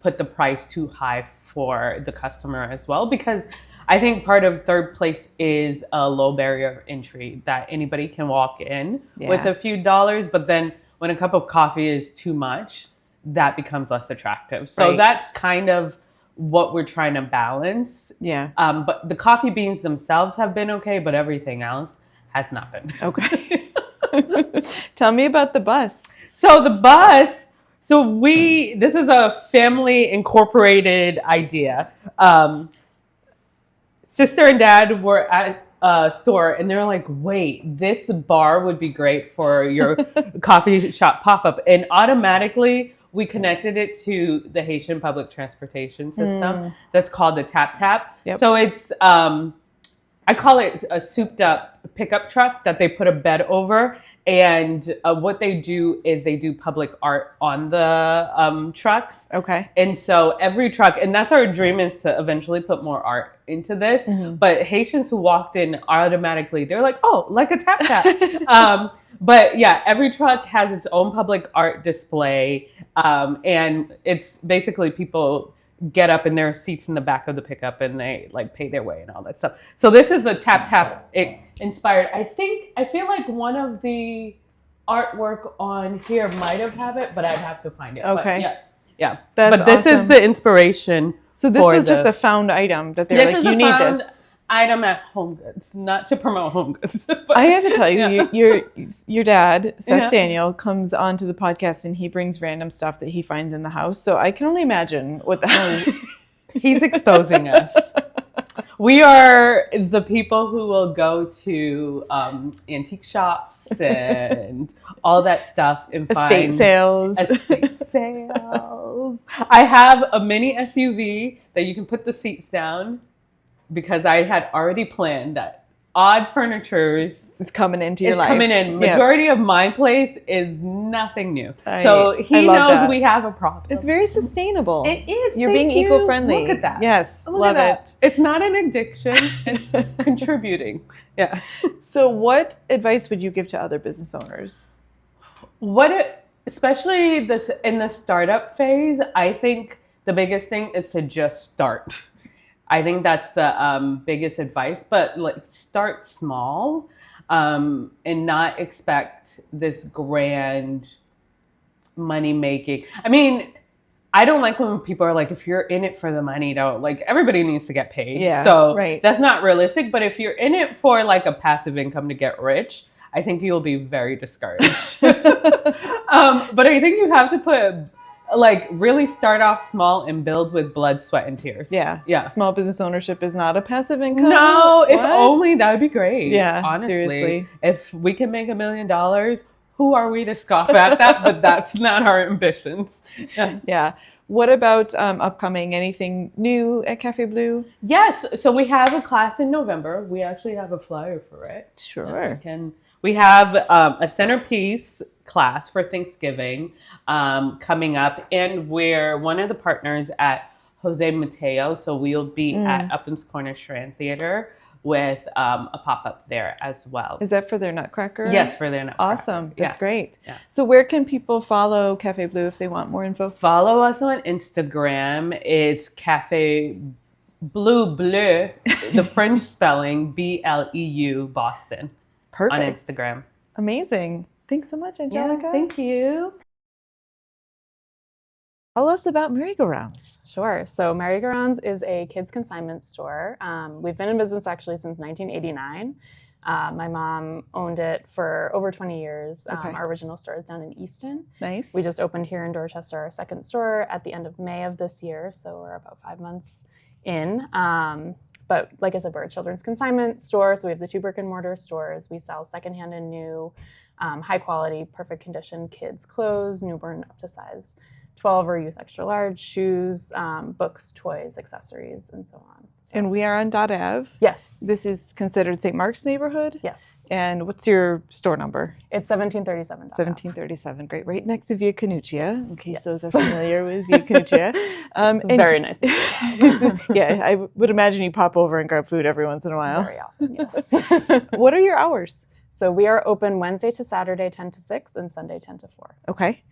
put the price too high for the customer as well, because I think part of third place is a low barrier of entry, that anybody can walk in with a few dollars, but then when a cup of coffee is too much, that becomes less attractive. So that's kind of what we're trying to balance. Yeah. But the coffee beans themselves have been okay, but everything else has not been. Okay. Tell me about the bus. So the bus, this is a family incorporated idea. Sister and dad were at a store and they're like, wait, this bar would be great for your coffee shop pop-up. And automatically we connected it to the Haitian public transportation system that's called the Tap Tap. Yep. So it's, I call it a souped up pickup truck that they put a bed over. And what they do is they do public art on the trucks. Okay. And so every truck, and that's our dream, is to eventually put more art into this. But Haitians who walked in automatically, they're like, oh, like a tap tap. But yeah, every truck has its own public art display. And it's basically people get up in their seats in the back of the pickup and they like pay their way and all that stuff. So this is a tap tap inspired. I feel like one of the artwork on here might have it, but I'd have to find it. Okay. But yeah. That's but this awesome. is the inspiration. So this was just a found item that they're like, you need this item at Home Goods, not to promote Home Goods. But, I have to tell you, your dad, Seth Daniel, comes onto the podcast and he brings random stuff that he finds in the house. So I can only imagine what the hell he's exposing us. We are the people who will go to antique shops and all that stuff and estate sales. I have a mini SUV that you can put the seats down, because I had already planned that odd furniture is coming into your life. Coming in. Majority of my place is nothing new. He I knows that. We have a problem. It's very sustainable. It is. You're being eco-friendly. Look at that. Yes, Look love at that. it. It's not an addiction. It's contributing. Yeah. So what advice would you give to other business owners? Especially this in the startup phase, I think the biggest thing is to just start. I think that's the biggest advice, but like start small and not expect this grand money making. I mean, I don't like when people are like, if you're in it for the money, don't, like, everybody needs to get paid. Yeah, so right. That's not realistic. But if you're in it for like a passive income to get rich, I think you'll be very discouraged. But I think you have to put really start off small and build with blood, sweat, and tears. Yeah. Yeah. Small business ownership is not a passive income. No, if only, that would be great. Yeah, honestly. seriously. If we can make $1 million, who are we to scoff at that? But that's not our ambitions. Yeah. What about upcoming? Anything new at Cafe Blue? Yes. So we have a class in November. We actually have a flyer for it. Sure. We have a centerpiece class for Thanksgiving coming up, and we're one of the partners at Jose Mateo, so we'll be at Upham's Corner Strand Theater with a pop-up there as well. Is that for their Nutcracker? Yes, for their Nutcracker. Awesome. That's great. Yeah. So where can people follow Cafe Blue if they want more info? Follow us on Instagram. It's Cafe Bleu, the French spelling, BLEU, Boston. Perfect. On Instagram. Amazing. Thanks so much, Angelica. Yeah, thank you. Tell us about merry-go-rounds. Sure. So Merry-Go-Rounds is a kids consignment store. We've been in business actually since 1989. My mom owned it for over 20 years. Okay. Our original store is down in Easton. Nice. We just opened here in Dorchester our second store at the end of May of this year. So we're about 5 months in. But like I said, we're a children's consignment store, so we have the 2 brick and mortar stores. We sell secondhand and new, high quality, perfect condition kids' clothes, newborn up to size 12 or youth extra large, shoes, books, toys, accessories, and so on. And we are on .av. Yes. This is considered St. Mark's neighborhood? Yes. And what's your store number? It's 1737. 1737. Great. Right next to Via Canuccia, in case those are familiar with Via Canuccia. It's very nice. Yeah, I would imagine you pop over and grab food every once in a while. Very often, yes. What are your hours? So we are open Wednesday to Saturday, 10 to 6, and Sunday, 10 to 4. Okay.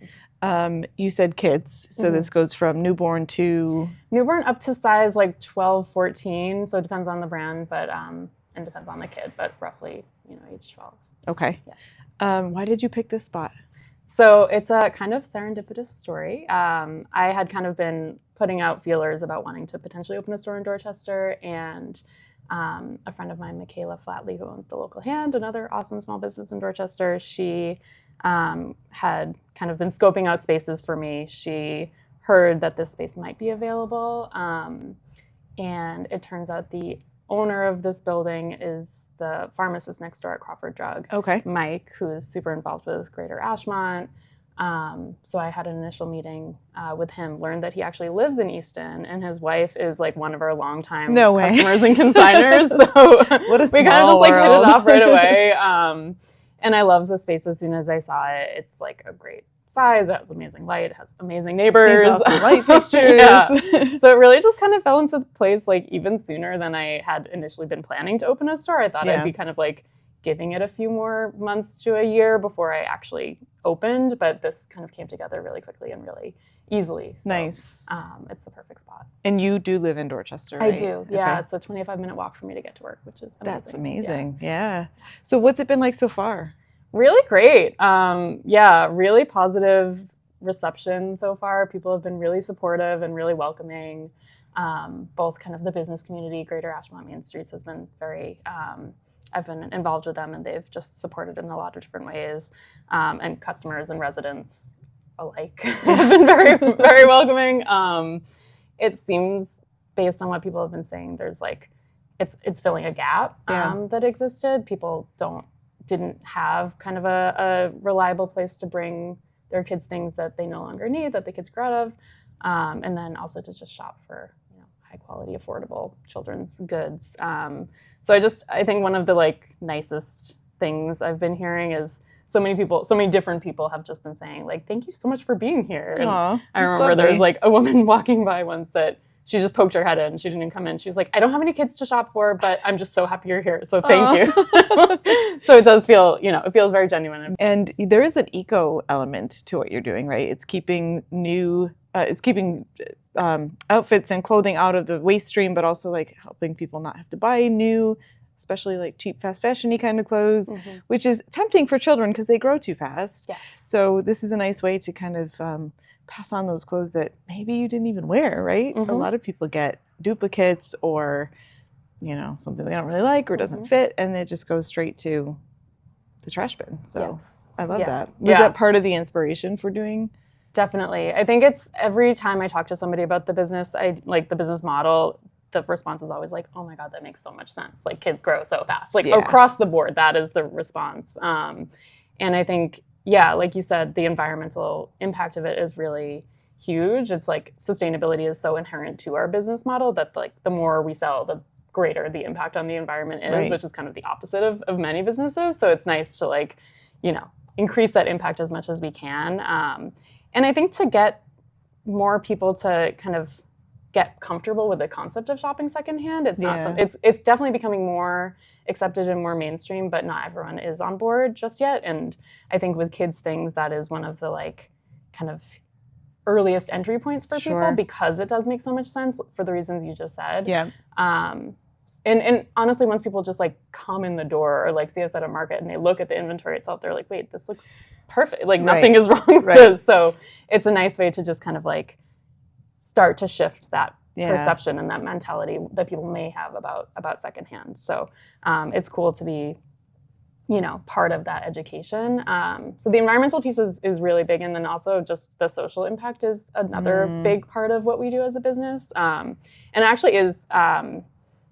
You said kids, so this goes from newborn to... Newborn up to size like 12, 14, so it depends on the brand, but and depends on the kid, but roughly, age 12. Okay. Yes. Why did you pick this spot? So it's a kind of serendipitous story. I had kind of been putting out feelers about wanting to potentially open a store in Dorchester, and a friend of mine, Michaela Flatley, who owns the Local Hand, another awesome small business in Dorchester, she had kind of been scoping out spaces for me. She heard that this space might be available, and it turns out the owner of this building is the pharmacist next door at Crawford Drug, Okay. Mike, who is super involved with Greater Ashmont. So I had an initial meeting with him, learned that he actually lives in Easton, and his wife is like one of our longtime customers and consigners. So What a we kind of small just like hit world. it off right away. And I love the space as soon as I saw it. It's like a great size. It has amazing light. It has amazing neighbors. These awesome light fixtures. Yeah. So it really just kind of fell into place like even sooner than I had initially been planning to open a store. I thought I'd be kind of like giving it a few more months to a year before I actually opened, but this kind of came together really quickly and really easily. So, Nice. It's the perfect spot. And you do live in Dorchester, right? I do. Yeah, Okay. it's a 25-minute walk for me to get to work, which is amazing. That's amazing. Yeah. So what's it been like so far? Really great. Really positive reception so far. People have been really supportive and really welcoming. Both kind of the business community, Greater Ashmont Main Streets has been very, I've been involved with them and they've just supported in a lot of different ways. And customers and residents alike have been very, very welcoming. It seems, based on what people have been saying, there's like, it's filling a gap that existed. People didn't have kind of a reliable place to bring their kids things that they no longer need, that the kids grew out of, and then also to just shop for high quality, affordable children's goods. So I think one of the like nicest things I've been hearing is so many different people have just been saying like, thank you so much for being here. And Aww, I remember there was like a woman walking by once that she just poked her head in. She didn't even come in. She's like, I don't have any kids to shop for, but I'm just so happy you're here. So thank you. So it does feel, it feels very genuine. And there is an eco element to what you're doing, right? It's keeping outfits and clothing out of the waste stream, but also like helping people not have to buy new, especially like cheap, fast fashion-y kind of clothes, which is tempting for children because they grow too fast. Yes. So this is a nice way to kind of pass on those clothes that maybe you didn't even wear, right? A lot of people get duplicates or, something they don't really like or doesn't fit, and it just goes straight to the trash bin. So I love that. Was that part of the inspiration for doing? Definitely. I think it's every time I talk to somebody about the business, the business model, the response is always like, oh my God, that makes so much sense. Like kids grow so fast, like across the board, that is the response. And I think, like you said, the environmental impact of it is really huge. It's like sustainability is so inherent to our business model that like the more we sell, the greater the impact on the environment is, which is kind of the opposite of many businesses. So it's nice to like, increase that impact as much as we can. And I think to get more people to kind of get comfortable with the concept of shopping secondhand, it's not it's definitely becoming more accepted and more mainstream, but not everyone is on board just yet. And I think with kids things, that is one of the like kind of earliest entry points for people because it does make so much sense for the reasons you just said. Yeah. And honestly, once people just like come in the door or like see us at a market and they look at the inventory itself, they're like, wait, this looks perfect. Like nothing is wrong with this. So it's a nice way to just kind of like start to shift that perception and that mentality that people may have about secondhand. So it's cool to be part of that education. So the environmental piece is really big, and then also just the social impact is another big part of what we do as a business. And it actually is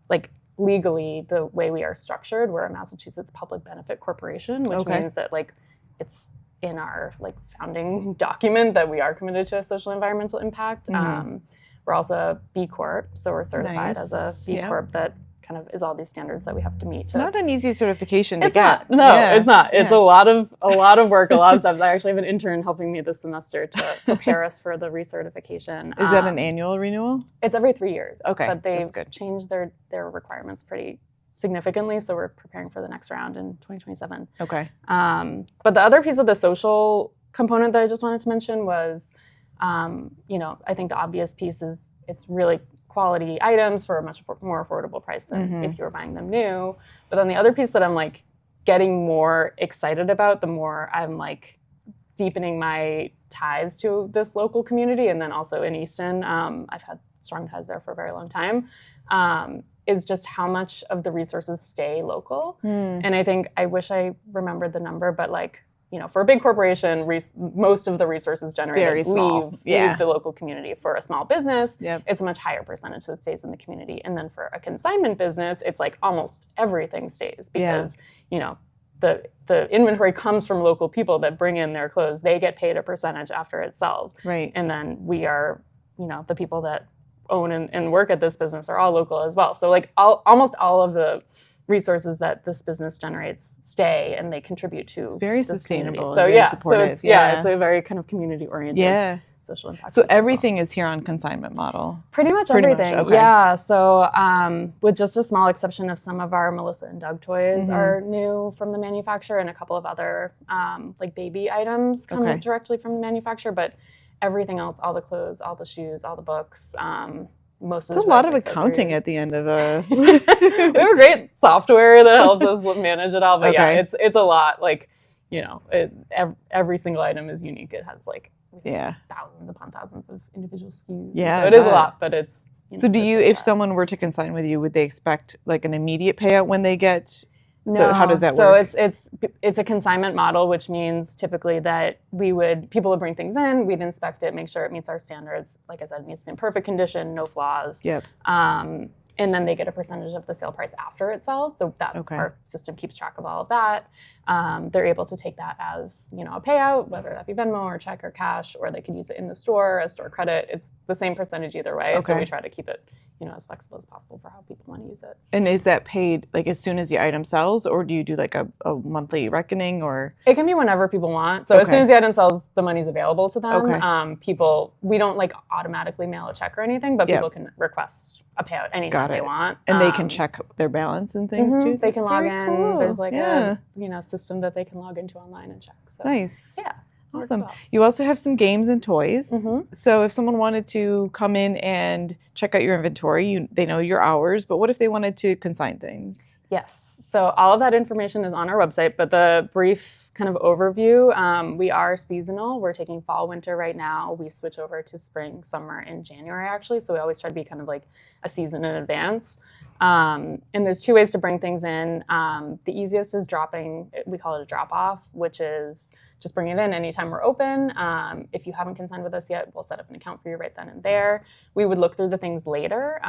like legally the way we are structured. We're a Massachusetts public benefit corporation, which means that like it's in our like founding document that we are committed to a social environmental impact. We're also a B Corp, so we're certified as a B Corp that kind of is all these standards that we have to meet. It's not an easy certification to it's get. Not. No, it's not. It's a lot of work, a lot of steps. I actually have an intern helping me this semester to prepare us for the recertification. Is that an annual renewal? It's every 3 years. Okay, but they've that's good. changed their requirements pretty significantly, so we're preparing for the next round in 2027. Okay. But the other piece of the social component that I just wanted to mention was, I think the obvious piece is it's really quality items for a much more affordable price than if you were buying them new. But then the other piece that I'm like getting more excited about, the more I'm like deepening my ties to this local community, and then also in Easton, I've had strong ties there for a very long time, is just how much of the resources stay local. And I think, I wish I remembered the number, but like, for a big corporation, most of the resources generated leave the local community. For a small business, it's a much higher percentage that stays in the community. And then for a consignment business, it's like almost everything stays because, the inventory comes from local people that bring in their clothes. They get paid a percentage after it sells. Right. And then we are, the people that own and work at this business are all local as well. So like almost all of the resources that this business generates stay, and they contribute to it's very this sustainable. Community. So very supportive. it's a very kind of community oriented social impact. So everything is here on consignment model. Pretty much everything. Okay. Yeah. So with just a small exception of some of our Melissa and Doug toys are new from the manufacturer, and a couple of other like baby items come directly from the manufacturer, but everything else, all the clothes, all the shoes, all the books, most of it's a lot of accounting at the end of a. We have a great software that helps us manage it all, but it's a lot. Like, every single item is unique. It has like thousands upon thousands of individual SKUs. Yeah, so it is a lot, but it's. So do you, if someone were to consign with you, would they expect like an immediate payout when they get? No. So how does that work? So it's a consignment model, which means typically that people would bring things in, we'd inspect it, make sure it meets our standards. Like I said, it needs to be in perfect condition, no flaws. Yep. And then they get a percentage of the sale price after it sells. So that's our system keeps track of all of that. They're able to take that as a payout, whether that be Venmo or check or cash, or they could use it in the store as store credit. It's the same percentage either way. So we try to keep it as flexible as possible for how people want to use it. And is that paid like as soon as the item sells, or do you do like a monthly reckoning, or? It can be whenever people want. So as soon as the item sells, the money's available to them. We don't like automatically mail a check or anything, but people can request a payout anytime they want. And they can check their balance and things too? They can log in. Cool. There's like a system that they can log into online and check. So, nice. Yeah. Awesome. Well. You also have some games and toys. So if someone wanted to come in and check out your inventory, they know your hours, but what if they wanted to consign things? Yes. So all of that information is on our website, but the brief kind of overview, we are seasonal. We're taking fall, winter right now. We switch over to spring, summer in January, actually. So we always try to be kind of like a season in advance. And there's 2 ways to bring things in. The easiest is dropping, we call it a drop off, which is just bring it in anytime we're open. If you haven't consigned with us yet, we'll set up an account for you right then and there. We would look through the things later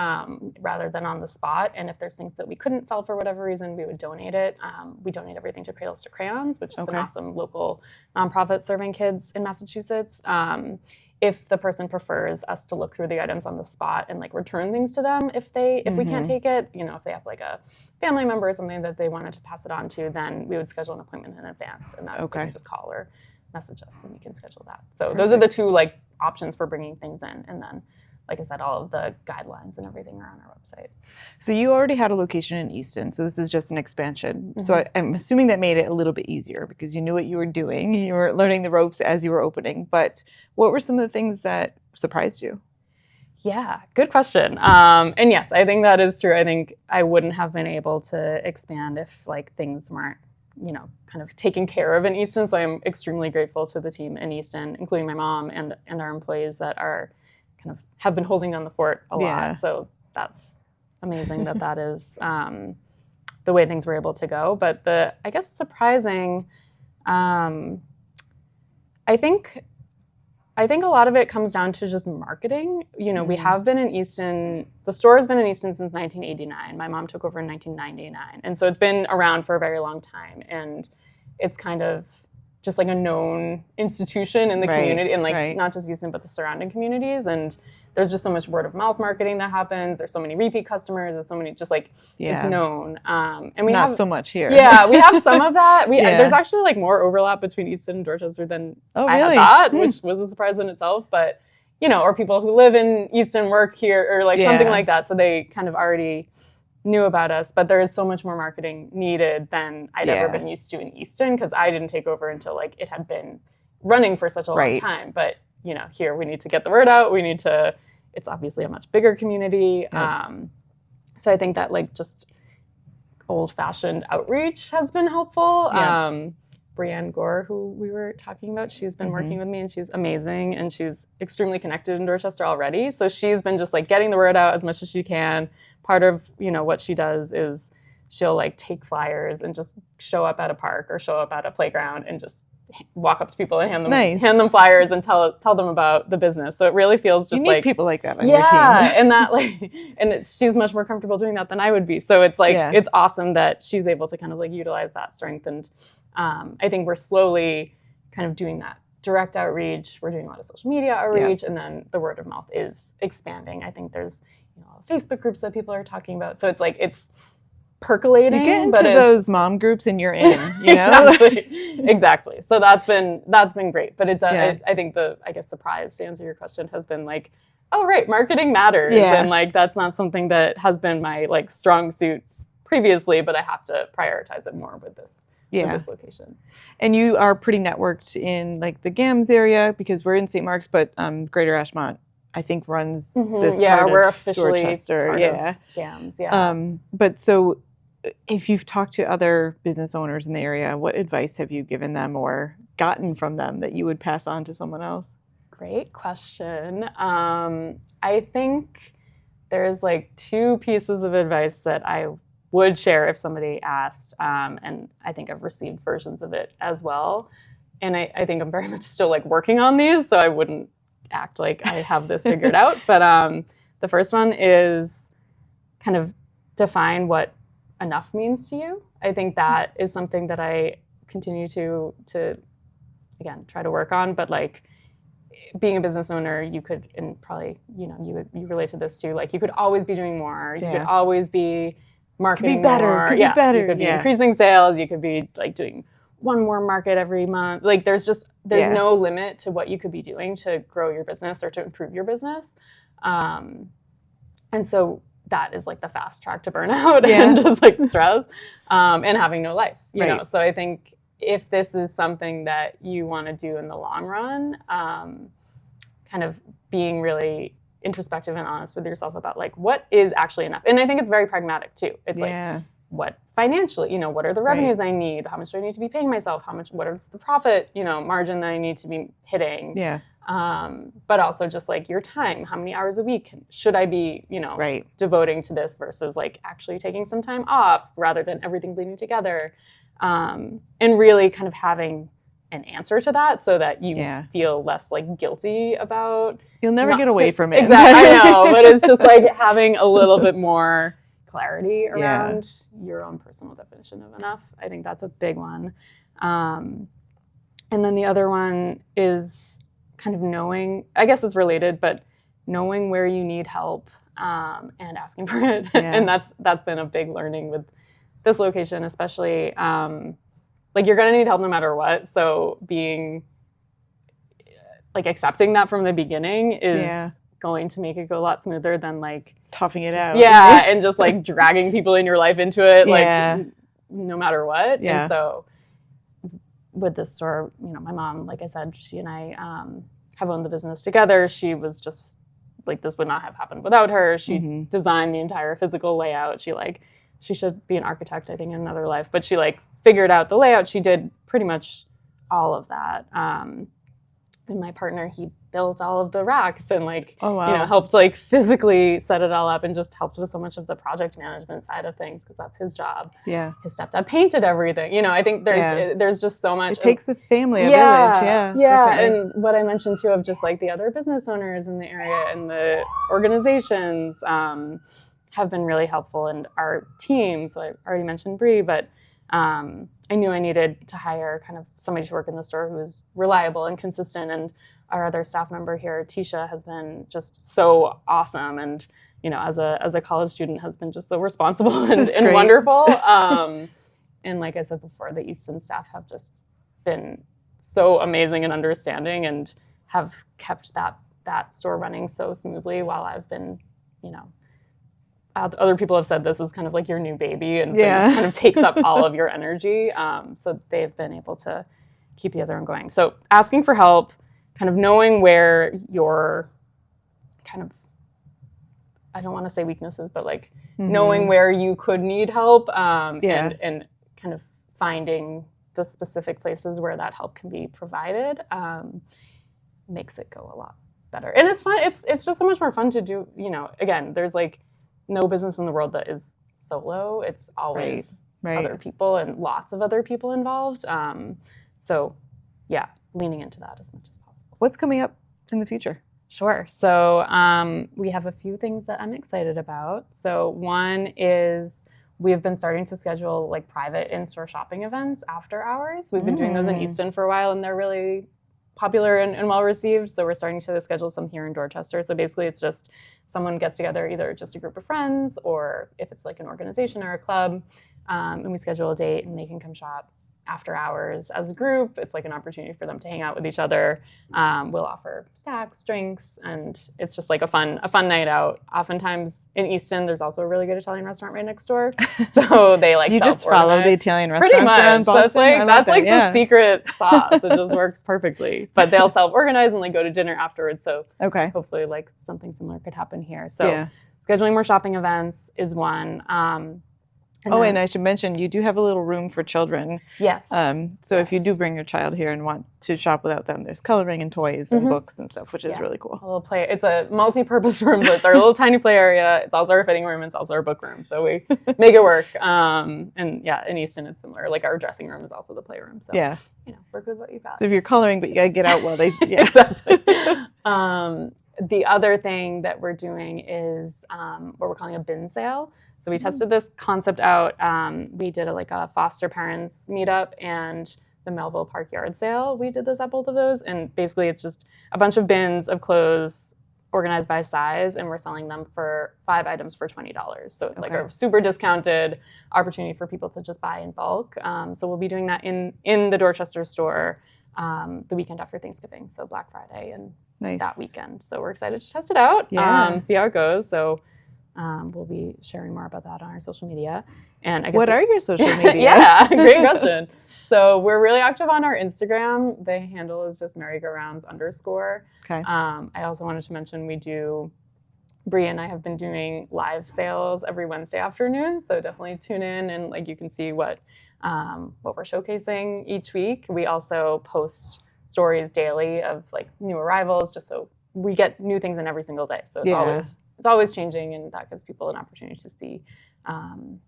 rather than on the spot. And if there's things that we couldn't sell for whatever reason, we would donate it. We donate everything to Cradles to Crayons, which is an awesome local nonprofit serving kids in Massachusetts. If the person prefers us to look through the items on the spot and like return things to them, if we can't take it, if they have like a family member or something that they wanted to pass it on to, then we would schedule an appointment in advance, and that they can just call or message us and we can schedule that. So those are the 2 like options for bringing things in, and then like I said, all of the guidelines and everything are on our website. So you already had a location in Easton, so this is just an expansion. So I'm assuming that made it a little bit easier because you knew what you were doing. You were learning the ropes as you were opening. But what were some of the things that surprised you? Yeah, good question. And yes, I think that is true. I think I wouldn't have been able to expand if like things weren't kind of taken care of in Easton. So I'm extremely grateful to the team in Easton, including my mom and our employees that are kind of have been holding down the fort a lot. So that's amazing that is way things were able to go. But I guess surprising, I think a lot of it comes down to just marketing. We have been in Easton. The store has been in Easton since 1989. My mom took over in 1999. And so it's been around for a very long time. And it's kind of just like a known institution in the community, and like not just Easton, but the surrounding communities. And there's just so much word of mouth marketing that happens. There's so many repeat customers. There's so many, just like it's known. And we not have so much here. Yeah, we have some of that. There's actually like more overlap between Easton and Dorchester than I had thought, which was a surprise in itself. But or people who live in Easton work here, or like something like that. So they kind of already knew about us. But there is so much more marketing needed than I'd ever been used to in Easton, because I didn't take over until like it had been running for such a long time. But here we need to get the word out. It's obviously a much bigger community. So I think that like just old-fashioned outreach has been helpful. Brianne Gore, who we were talking about, she's been working with me, and she's amazing, and she's extremely connected in Dorchester already. So she's been just like getting the word out as much as she can. Part of what she does is she'll like take flyers and just show up at a park or show up at a playground and just walk up to people and hand them flyers and tell them about the business. So it really feels just like people like that on your team. And that she's much more comfortable doing that than I would be. So it's like it's awesome that she's able to kind of like utilize that strength. And I think we're slowly kind of doing that direct outreach. We're doing a lot of social media outreach, and then the word of mouth is expanding. I think there's Facebook groups that people are talking about. So it's like it's percolating. You get into those mom groups and you're in, Exactly. So that's been great. But it's I think surprise to answer your question has been like, oh right, marketing matters, and like that's not something that has been my like strong suit previously, but I have to prioritize it more with this location. And you are pretty networked in like the GAMS area, because we're in St. Mark's, but Greater Ashmont I think runs this part we're of officially Dorchester. Part of GAMS. But so if you've talked to other business owners in the area, what advice have you given them or gotten from them that you would pass on to someone else? Great question. I think there's like two pieces of advice that I would share if somebody asked, and I think I've received versions of it as well. And I think I'm very much still like working on these, so I wouldn't act like I have this figured out. But the first one is kind of define what enough means to you. I think that is something that I continue to again try to work on. But like being a business owner, you could, and probably you relate to this too, like you could always be doing more. You could always be marketing more. Could be better. You could be increasing sales. You could be like doing one more market every month. Like there's no limit to what you could be doing to grow your business or to improve your business. And so that is like the fast track to burnout and just like stress, and having no life, you know? So I think if this is something that you want to do in the long run, kind of being really introspective and honest with yourself about like, what is actually enough? And I think it's very pragmatic too. It's like, what financially, what are the revenues I need? How much do I need to be paying myself? What is the profit, margin that I need to be hitting? But also just like your time, how many hours a week should I be, devoting to this versus like actually taking some time off rather than everything bleeding together. And really kind of having an answer to that so that you feel less like guilty about. You'll never get away from it. Exactly, I know, but it's just like having a little bit more clarity around your own personal definition of enough. I think that's a big one. And then the other one is kind of knowing, I guess it's related, but knowing where you need help and asking for it. And that's been a big learning with this location, especially like you're going to need help no matter what. So being like accepting that from the beginning is going to make it go a lot smoother than like toughing it out. And just like dragging people in your life into it, like no matter what. And so with this store, my mom, like I said, she and I have owned the business together. She was just like, this would not have happened without her. She designed the entire physical layout. She should be an architect, I think, in another life, but she like figured out the layout. She did pretty much all of that. And my partner, he built all of the racks and like, oh, wow. you know, helped like physically set it all up and just helped with so much of the project management side of things because that's his job. Yeah. His stepdad painted everything. You know, I think there's just so much. It takes a family, a village. Yeah. Yeah. Definitely. And what I mentioned too of just like the other business owners in the area and the organizations have been really helpful, and our team. So I already mentioned Bree, but I knew I needed to hire kind of somebody to work in the store who was reliable and consistent. And our other staff member here, Tisha, has been just so awesome. And, you know, as a college student has been just so responsible and wonderful. And like I said before, the Easton staff have just been so amazing and understanding and have kept that store running so smoothly while I've been, you know, other people have said this is kind of like your new baby, and so it kind of takes up all of your energy. So they've been able to keep the other one going. So asking for help, kind of knowing where your kind of, I don't want to say weaknesses, but like knowing where you could need help, and kind of finding the specific places where that help can be provided, makes it go a lot better. And it's fun. It's just so much more fun to do. You know, again, there's like no business in the world that is solo. It's always other people and lots of other people involved. So yeah, leaning into that as much as possible. What's coming up in the future? Sure. So we have a few things that I'm excited about. So one is we've been starting to schedule like private in-store shopping events after hours. We've been doing those in Easton for a while, and they're really popular and well received. So we're starting to schedule some here in Dorchester. So basically it's just someone gets together, either just a group of friends or if it's like an organization or a club, and we schedule a date and they can come shop after hours as a group. It's like an opportunity for them to hang out with each other. We'll offer snacks, drinks, and it's just like a fun night out. Oftentimes in Easton, there's also a really good Italian restaurant right next door. So they like you just follow the Italian restaurants pretty much. around Boston? That's like the secret sauce. It just works perfectly. But they'll self-organize and like go to dinner afterwards. So hopefully like something similar could happen here. So scheduling more shopping events is one. And I should mention, you do have a little room for children. Yes. So if you do bring your child here and want to shop without them, there's coloring and toys and books and stuff, which is really cool. A little play. It's a multi-purpose room. So it's our little tiny play area. It's also our fitting room. It's also our book room. So we make it work. And yeah, in Easton, it's similar. Like our dressing room is also the playroom. So, you know, work with what you got. So if you're coloring, but you got to get out while they... Exactly. The other thing that we're doing is what we're calling a bin sale. So we tested this concept out. We did a foster parents meetup and the Melville Park yard sale. We did this at both of those. And basically it's just a bunch of bins of clothes organized by size, and we're selling them for 5 items for $20. So it's like a super discounted opportunity for people to just buy in bulk. So we'll be doing that in the Dorchester store the weekend after Thanksgiving, so Black Friday and that weekend. So we're excited to test it out, see how it goes. So we'll be sharing more about that on our social media. And I guess what are your social media? Yeah, great question. So we're really active on our Instagram. The handle is just merry-go-rounds _. Okay. I also wanted to mention Bree and I have been doing live sales every Wednesday afternoon. So definitely tune in and like you can see what we're showcasing each week. We also post stories daily of like new arrivals, just so we get new things in every single day. So it's always changing, and that gives people an opportunity to see kind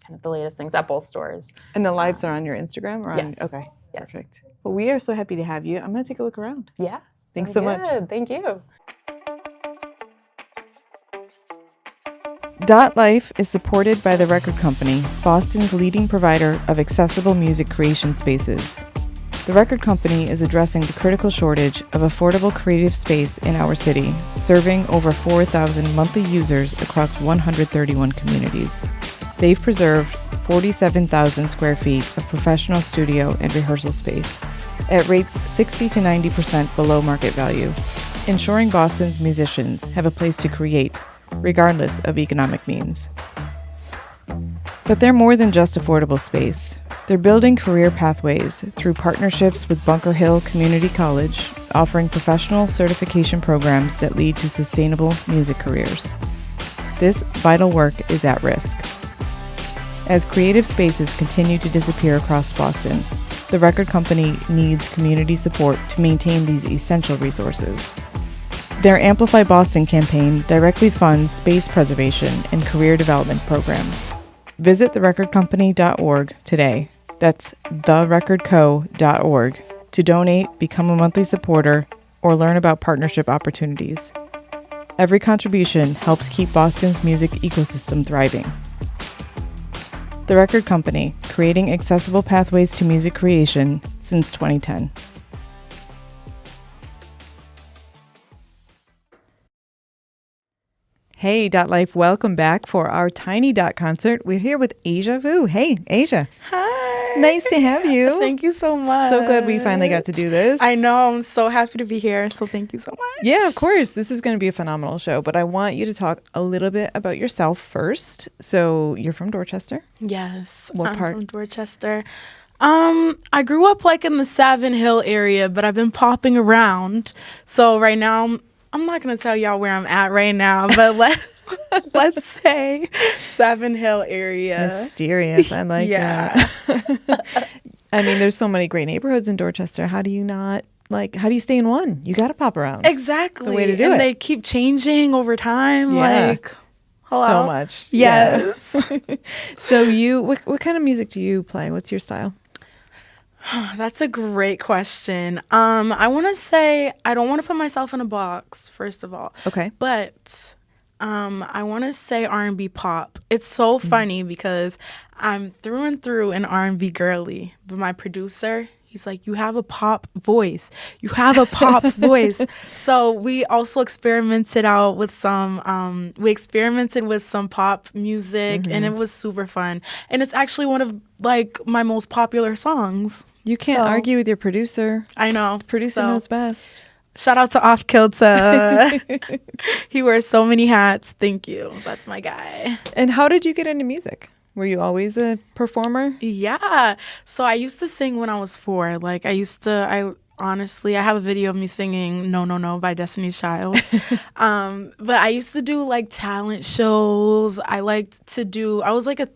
of the latest things at both stores. And the lives are on your Instagram? Or yes. Okay. Yes. Perfect. Well, we are so happy to have you. I'm going to take a look around. Yeah. Thanks so much. Thank you. Dot Life is supported by The Record Company, Boston's leading provider of accessible music creation spaces. The Record Company is addressing the critical shortage of affordable creative space in our city, serving over 4,000 monthly users across 131 communities. They've preserved 47,000 square feet of professional studio and rehearsal space at rates 60 to 90% below market value, ensuring Boston's musicians have a place to create, regardless of economic means. But they're more than just affordable space. They're building career pathways through partnerships with Bunker Hill Community College, offering professional certification programs that lead to sustainable music careers. This vital work is at risk. As creative spaces continue to disappear across Boston, the Record Company needs community support to maintain these essential resources. Their Amplify Boston campaign directly funds space preservation and career development programs. Visit therecordcompany.org today. That's therecordco.org to donate, become a monthly supporter, or learn about partnership opportunities. Every contribution helps keep Boston's music ecosystem thriving. The Record Company, creating accessible pathways to music creation since 2010. Hey, Dot Life, welcome back for our Tiny Dot concert. We're here with Asiavu. Hey, Asia. Hi. Nice to have you. Thank you so much. So glad we finally got to do this. I know. I'm so happy to be here. So thank you so much. Yeah, of course. This is going to be a phenomenal show, but I want you to talk a little bit about yourself first. So you're from Dorchester? Yes. What I'm part? from Dorchester. I grew up like in the Savin Hill area, but I've been popping around. So right now, I'm not going to tell y'all where I'm at right now, but let's say Savin Hill area. Mysterious. I like that. I mean, there's so many great neighborhoods in Dorchester. How do you stay in one? You got to pop around. Exactly. It's the way to do it. And they keep changing over time. Yeah. Like, hello? So much. Yes. Yeah. So what kind of music do you play? What's your style? That's a great question. I want to say I don't want to put myself in a box, first of all. Okay. But I want to say R&B pop. It's so funny because I'm through and through an R&B girly, but my producer, he's like, you have a pop voice. You have a pop voice. So we also experimented with some pop music, and it was super fun. And it's actually one of like my most popular songs. You can't argue with your producer. I know. Producer knows best. Shout out to Off Kilter. He wears so many hats. Thank you. That's my guy. And how did you get into music? Were you always a performer? Yeah. So I used to sing when I was 4. Like honestly, I have a video of me singing No, No, No by Destiny's Child. But I used to do like talent shows. I was like a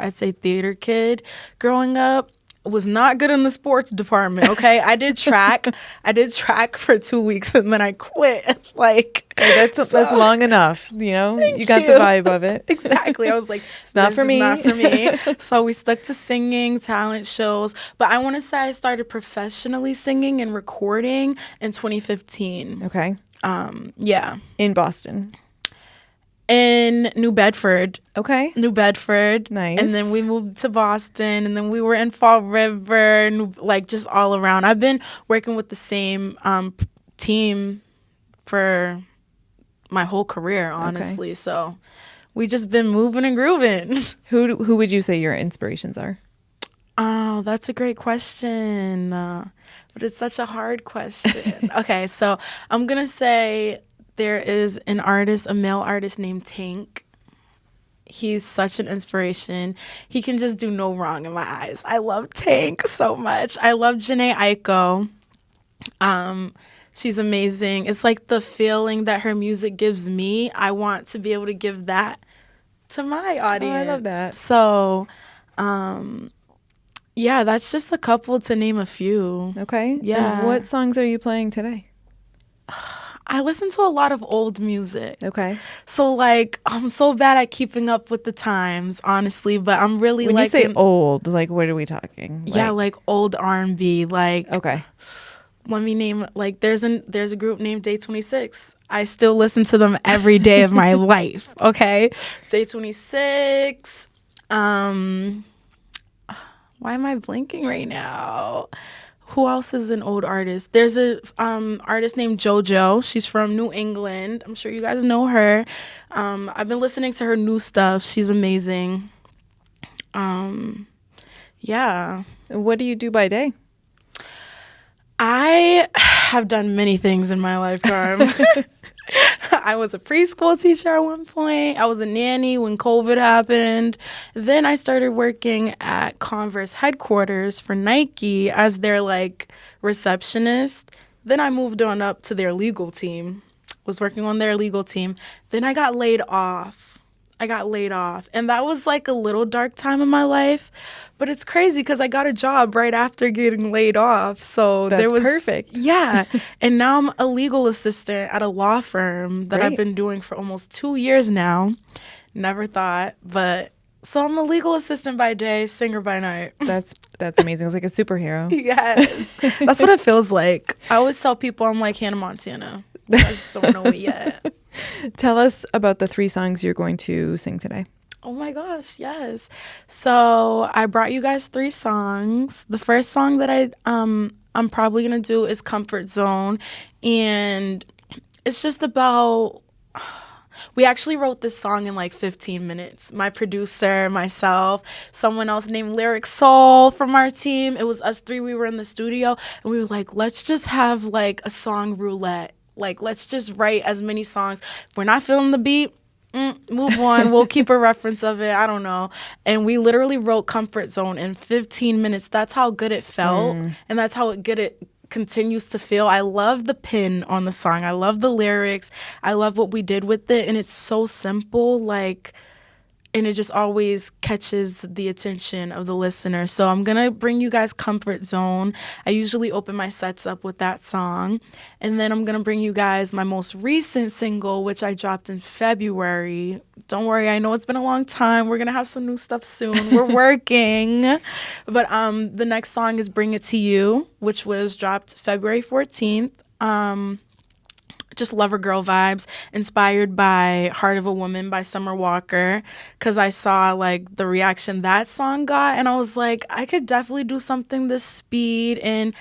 I'd say theater kid growing up. Was not good in the sports department, okay? I did track for 2 weeks and then I quit. Like, that's long enough, you know? You got the vibe of it. Exactly. I was like, it's not for me. Not for me. So we stuck to singing, talent shows. But I want to say I started professionally singing and recording in 2015. Okay. Yeah. In Boston. In New Bedford. Okay. New Bedford. Nice. And then we moved to Boston, and then we were in Fall River, and like just all around. I've been working with the same team for my whole career, honestly. Okay. So we just been moving and grooving. Who would you say your inspirations are? Oh, that's a great question. But it's such a hard question. Okay, so I'm going to say there is a male artist named Tank. He's such an inspiration. He can just do no wrong in my eyes. I love Tank so much. I love Jhené Aiko. She's amazing. It's like the feeling that her music gives me. I want to be able to give that to my audience. Oh, I love that. So, yeah, that's just a couple to name a few. Okay. Yeah. And what songs are you playing today? I listen to a lot of old music. Okay. So, like, I'm so bad at keeping up with the times, honestly, but I'm really when you say old, like, what are we talking? Yeah, like old R&B, like. Okay. Let me name, like, there's a group named Day 26. I still listen to them every day of my life, okay? Day 26. Why am I blinking right now? Who else is an old artist? There's a artist named JoJo. She's from New England. I'm sure you guys know her. I've been listening to her new stuff. She's amazing. Yeah. What do you do by day? I have done many things in my lifetime. I was a preschool teacher at one point. I was a nanny when COVID happened. Then I started working at Converse headquarters for Nike as their like receptionist. Then I moved on up to their legal team, was working on their legal team. Then I got laid off I got laid off. And that was like a little dark time in my life. But it's crazy because I got a job right after getting laid off. So That's there was perfect. Yeah. And now I'm a legal assistant at a law firm that I've been doing for almost 2 years now. Never thought, but so I'm a legal assistant by day, singer by night. That's amazing. It's like a superhero. Yes. That's what it feels like. I always tell people I'm like Hannah Montana. I just don't know it yet. Tell us about the 3 songs you're going to sing today. Oh my gosh, yes. So I brought you guys 3 songs. The first song that I'm probably gonna do is Comfort Zone, and it's just about. We actually wrote this song in like 15 minutes. My producer, myself, someone else named Lyric Soul from our team. It was us 3. We were in the studio and we were like, let's just have like a song roulette. Like, let's just write as many songs. If we're not feeling the beat, move on. We'll keep a reference of it. I don't know. And we literally wrote Comfort Zone in 15 minutes. That's how good it felt. And that's how good it continues to feel. I love the pin on the song. I love the lyrics. I love what we did with it. And it's so simple, like, and it just always catches the attention of the listener. So I'm going to bring you guys Comfort Zone. I usually open my sets up with that song. And then I'm going to bring you guys my most recent single, which I dropped in February. Don't worry, I know it's been a long time. We're going to have some new stuff soon. We're working. But the next song is Bring It To You, which was dropped February 14th. Just lover girl vibes, inspired by Heart of a Woman by Summer Walker, because I saw like the reaction that song got, and I was like, I could definitely do something this speed and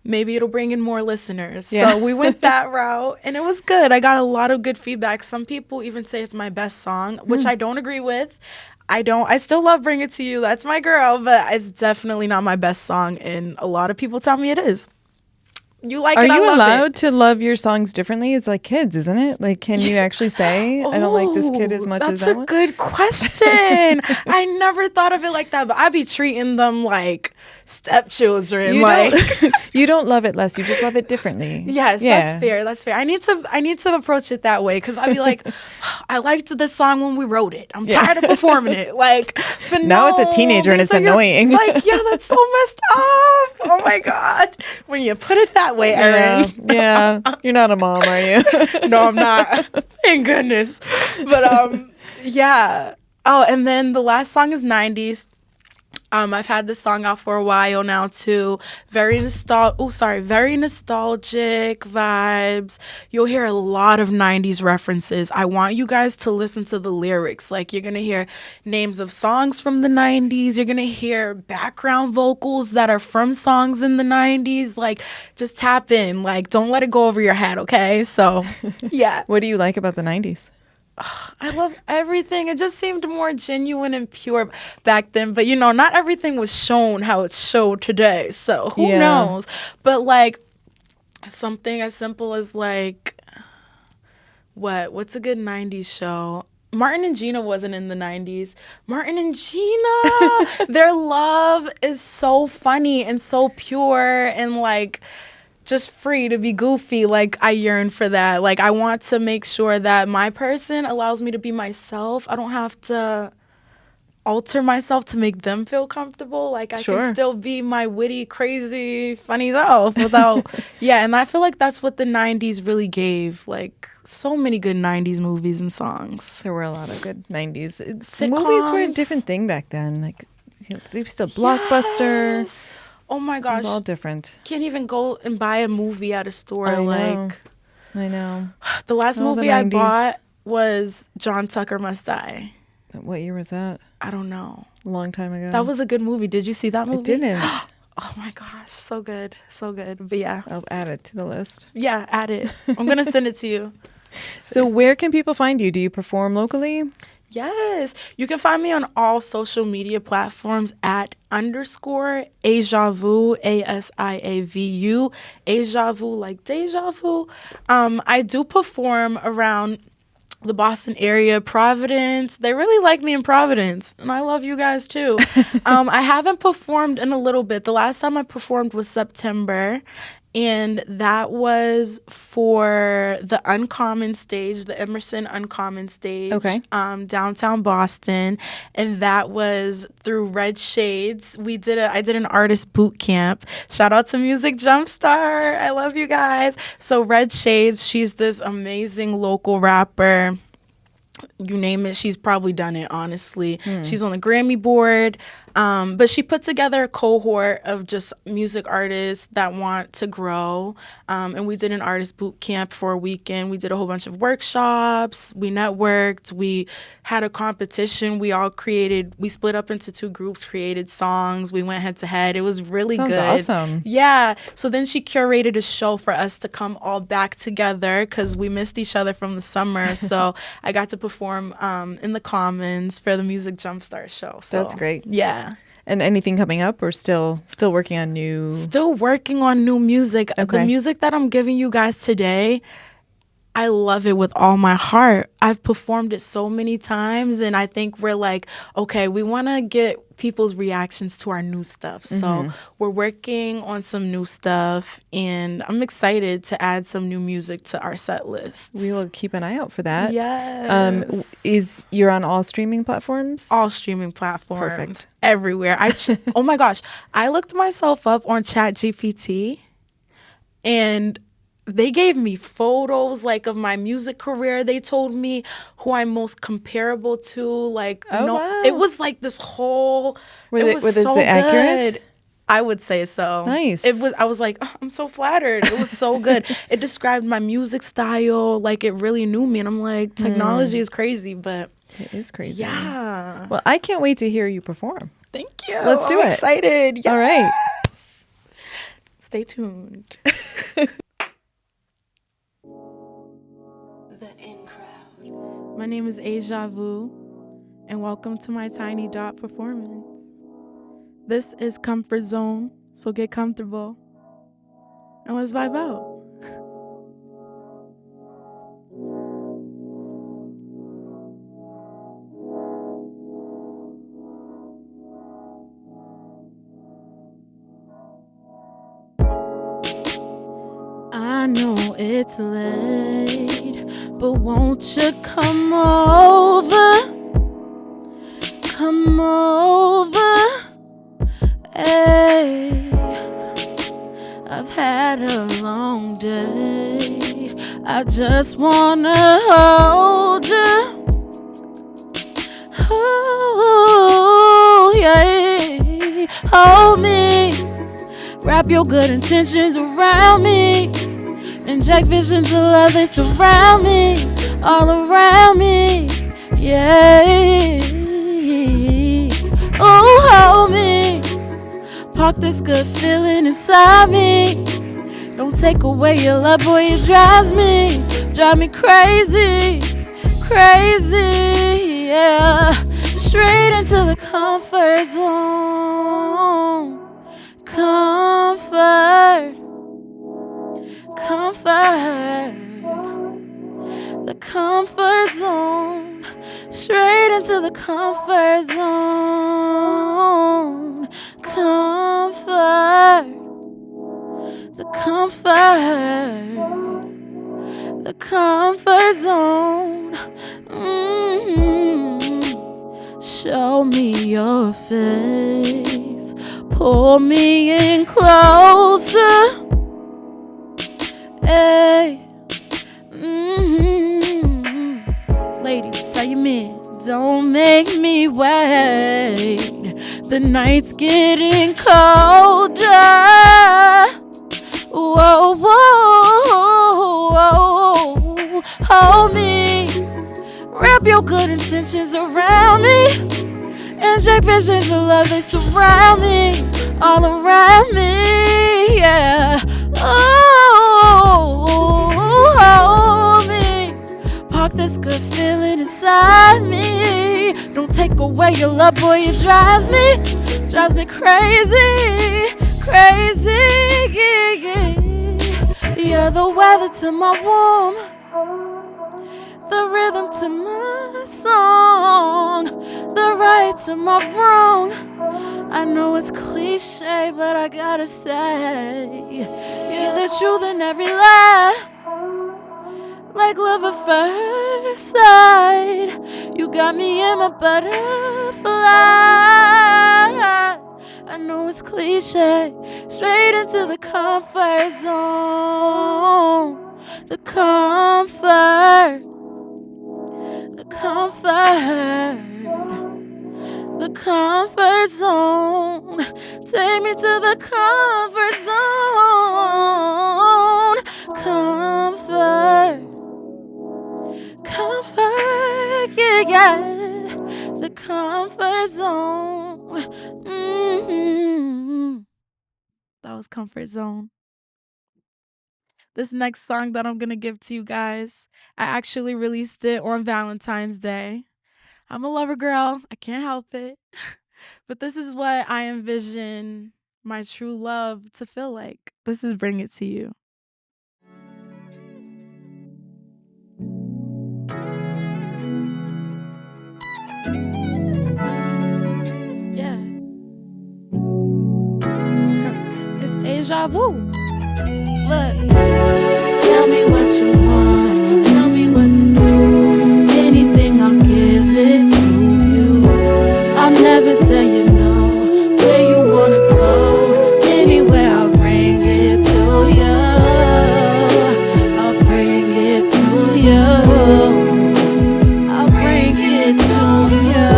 maybe it'll bring in more listeners. Yeah. So we went that route and it was good. I got a lot of good feedback. Some people even say it's my best song, which I don't agree with. I still love Bring It To You. That's my girl, but it's definitely not my best song, and a lot of people tell me it is. You like Are it, I you love allowed it. to love your songs differently? It's like kids, isn't it? Like, can you actually say, I don't like this kid as much as that one? That's a good question. I never thought of it like that, but I be treating them like stepchildren. You don't love it less. You just love it differently. Yes, yeah. That's fair. I need to approach it that way, because I'd be like, I liked this song when we wrote it. I'm tired of performing it. Like, but now it's a teenager and it's annoying. Like, yeah, that's so messed up. Oh my God. When you put it that way, Erin. Yeah. You're not a mom, are you? No, I'm not. Thank goodness. But yeah. Oh, and then the last song is 90s. I've had this song out for a while now too. Very nostalgic vibes. You'll hear a lot of 90s references. I want you guys to listen to the lyrics. Like, you're going to hear names of songs from the 90s. You're going to hear background vocals that are from songs in the 90s. Like, just tap in. Like, don't let it go over your head, okay? So, yeah. What do you like about the 90s? I love everything. It just seemed more genuine and pure back then. But, not everything was shown how it's showed today. So who knows? But, like, something as simple as, like, what's a good 90s show? Martin and Gina wasn't in the 90s. Martin and Gina, their love is so funny and so pure and, like, just free to be goofy. Like, I yearn for that. Like, I want to make sure that my person allows me to be myself. I don't have to alter myself to make them feel comfortable. Like, I can still be my witty, crazy, funny self without, and I feel like that's what the 90s really gave. Like, so many good 90s movies and songs. There were a lot of good 90s. Sitcoms. Movies were a different thing back then. Like, they were still blockbuster. Yes. Oh my gosh. It was all different. Can't even go and buy a movie at a store. I know. know. The last movie I bought was John Tucker Must Die. What year was that? I don't know. A long time ago. That was a good movie. Did you see that movie? I didn't. Oh my gosh. So good. So good. But yeah. I'll add it to the list. Yeah, add it. I'm going to send it to you. So where can people find you? Do you perform locally? Yes. You can find me on all social media platforms at _Asiavu, ASIAVU, Asiavu, like deja vu. I do perform around the Boston area, Providence. They really like me in Providence, and I love you guys too. I haven't performed in a little bit. The last time I performed was September, And that was for the Uncommon stage, the Emerson Uncommon stage, downtown Boston. And that was through Red Shades. I did an artist boot camp. Shout out to Music Jumpstart. I love you guys. So Red Shades, she's this amazing local rapper. You name it, she's probably done it, honestly. She's on the Grammy board. But she put together a cohort of just music artists that want to grow. And we did an artist boot camp for a weekend. We did a whole bunch of workshops. We networked. We had a competition. We split up into 2 groups, created songs. We went head to head. It was really good. Sounds awesome. Yeah. So then she curated a show for us to come all back together because we missed each other from the summer. So I got to perform in the Commons for the Music Jumpstart show. So that's great. Yeah. And anything coming up, or still working on new? Still working on new music. The music that I'm giving you guys today, I love it with all my heart. I've performed it so many times, and I think we're like, okay, we want to get people's reactions to our new stuff. So we're working on some new stuff, and I'm excited to add some new music to our set list. We will keep an eye out for that. Yes. You're on all streaming platforms? All streaming platforms. Perfect. Everywhere. Oh my gosh. I looked myself up on ChatGPT, and they gave me photos of my music career. They told me who I'm most comparable to. Wow. It was this whole. Was so it accurate? good. I would say so. Nice. I was like, oh, I'm so flattered. It was so good. It described my music style. It really knew me. And I'm like, technology is crazy, but. It is crazy. Yeah. Well, I can't wait to hear you perform. Thank you. Let's do I'm it. excited. Yes. All right. Stay tuned. My name is Asiavu, and welcome to my Tiny Dot performance. This is Comfort Zone, so get comfortable, and let's vibe out. I know it's late, but won't you come over? Come over. Hey, I've had a long day. I just wanna hold you. Oh, yeah. Hold me. Wrap your good intentions around me. Inject visions of love, they surround me. All around me. Yeah. Oh, hold me. Park this good feeling inside me. Don't take away your love, boy, it drives me crazy, crazy, yeah. Straight into the comfort zone. Comfort, comfort, the comfort zone. Straight into the comfort zone. Comfort, the comfort, the comfort zone. Show me your face, pull me in closer. Hey. Ladies, tell your men, don't make me wait. The night's getting colder. Whoa, whoa, whoa. Hold me. Wrap your good intentions around me. Inject visions of love, they surround me. All around me, yeah. Oh, hold me. Park this good feeling inside me. Don't take away your love, boy, it drives me crazy, crazy, yeah, yeah. You're the weather to my warm, the rhythm to my song, the right to my wrong. I know it's cliche, but I gotta say, you're the truth in every lie. Like love at first sight, you got me in my butterfly. I know it's cliche, straight into the comfort zone. The comfort zone. Take me to the comfort zone. Comfort, yeah. The comfort zone. That was Comfort Zone. This next song that I'm gonna give to you guys, I actually released it on Valentine's Day. I'm a lover girl, I can't help it. But this is what I envision my true love to feel like. This is Bring It To You. Yeah. It's Asiavu. Look. Tell me what you want, tell me what to do. Anything, I'll give it to you. I'll never tell you no. Where you wanna go, anywhere, I'll bring it to you. I'll bring it to you. I'll bring it to you.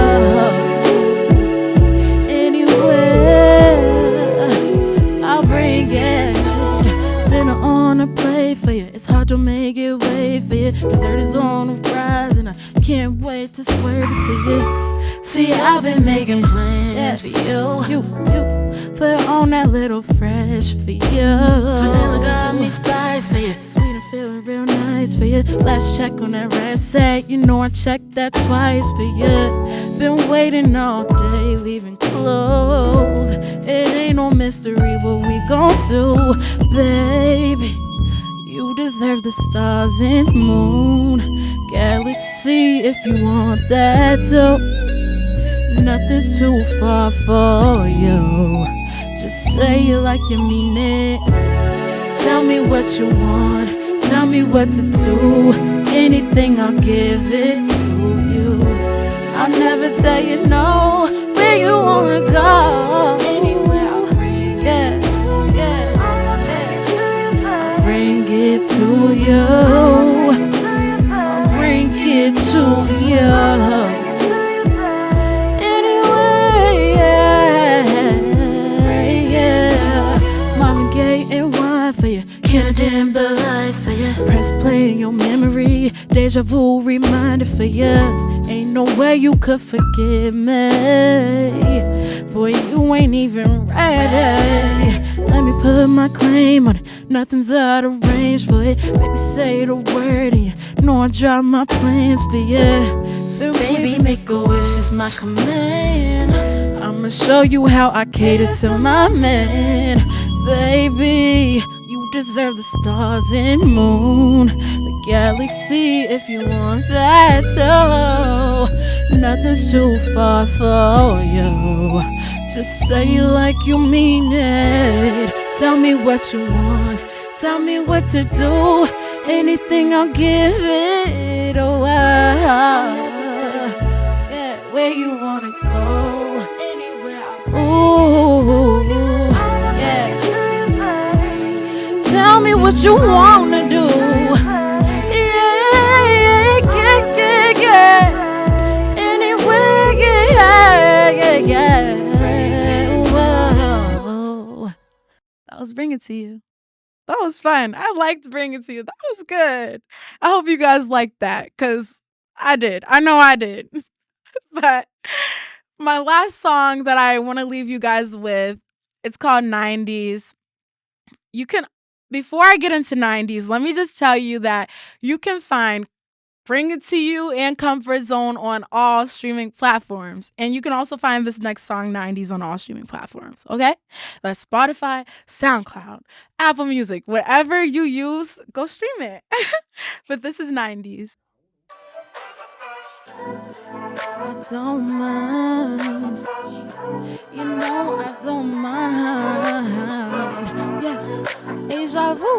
Anywhere, I'll bring it. Dinner on a plate for you. It's hard to make it wait for you. Dessert is on the rise, and I can't wait to swerve it to you. See, I've been making plans for you. You put on that little fresh for you. Vanilla got me spice for you. Sweet and feeling real nice for you. Last check on that red set, you know I checked that twice for you. Been waiting all day, leaving clothes. It ain't no mystery what we gon' do, baby. You deserve the stars and moon, galaxy if you want that too. Nothing's too far for you. Just say it like you mean it. Tell me what you want, tell me what to do. Anything, I'll give it to you. I'll never tell you no. Where you wanna go, anywhere, I'll bring it to you. I'll bring it to you. I'll bring it to you. For you, can I dim the lights for you? Press play in your memory, deja vu reminder for you. Ain't no way you could forgive me. Boy, you ain't even ready. Let me put my claim on it. Nothing's out of range for it. Baby, say the word and you know I drop my plans for you. Baby, make a wish is my command. I'ma show you how I cater to my man. Baby, you deserve the stars and moon, the galaxy if you want that too. Nothing's too far for you. Just say it like you mean it. Tell me what you want, tell me what to do. Anything, I'll give it away. Yeah, where you wanna go, anywhere, ooh. Tell me what you wanna do. Yeah. Anywhere, yeah. Whoa. That was Bring It To You. That was fun. I liked Bring It To You. That was good. I hope you guys liked that, because I did. I know I did. But my last song that I want to leave you guys with, it's called 90s. You can, before I get into 90s, let me just tell you that you can find Bring It To You and Comfort Zone on all streaming platforms. And you can also find this next song, 90s, on all streaming platforms, okay? That's Spotify, SoundCloud, Apple Music, whatever you use, go stream it. But this is 90s. I don't mind. You know I don't mind. Yeah, it's Asiavu.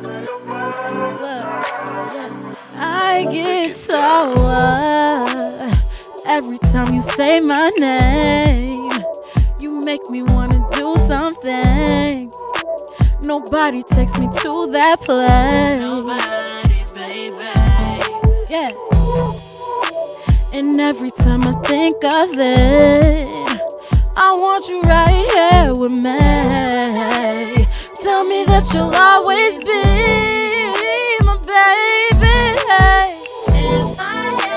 Look, yeah. I get so every time you say my name. You make me wanna do something. Nobody takes me to that place. Nobody, baby. Yeah. And every time I think of it, I want you right here with me. Tell me that you'll always be my baby. If I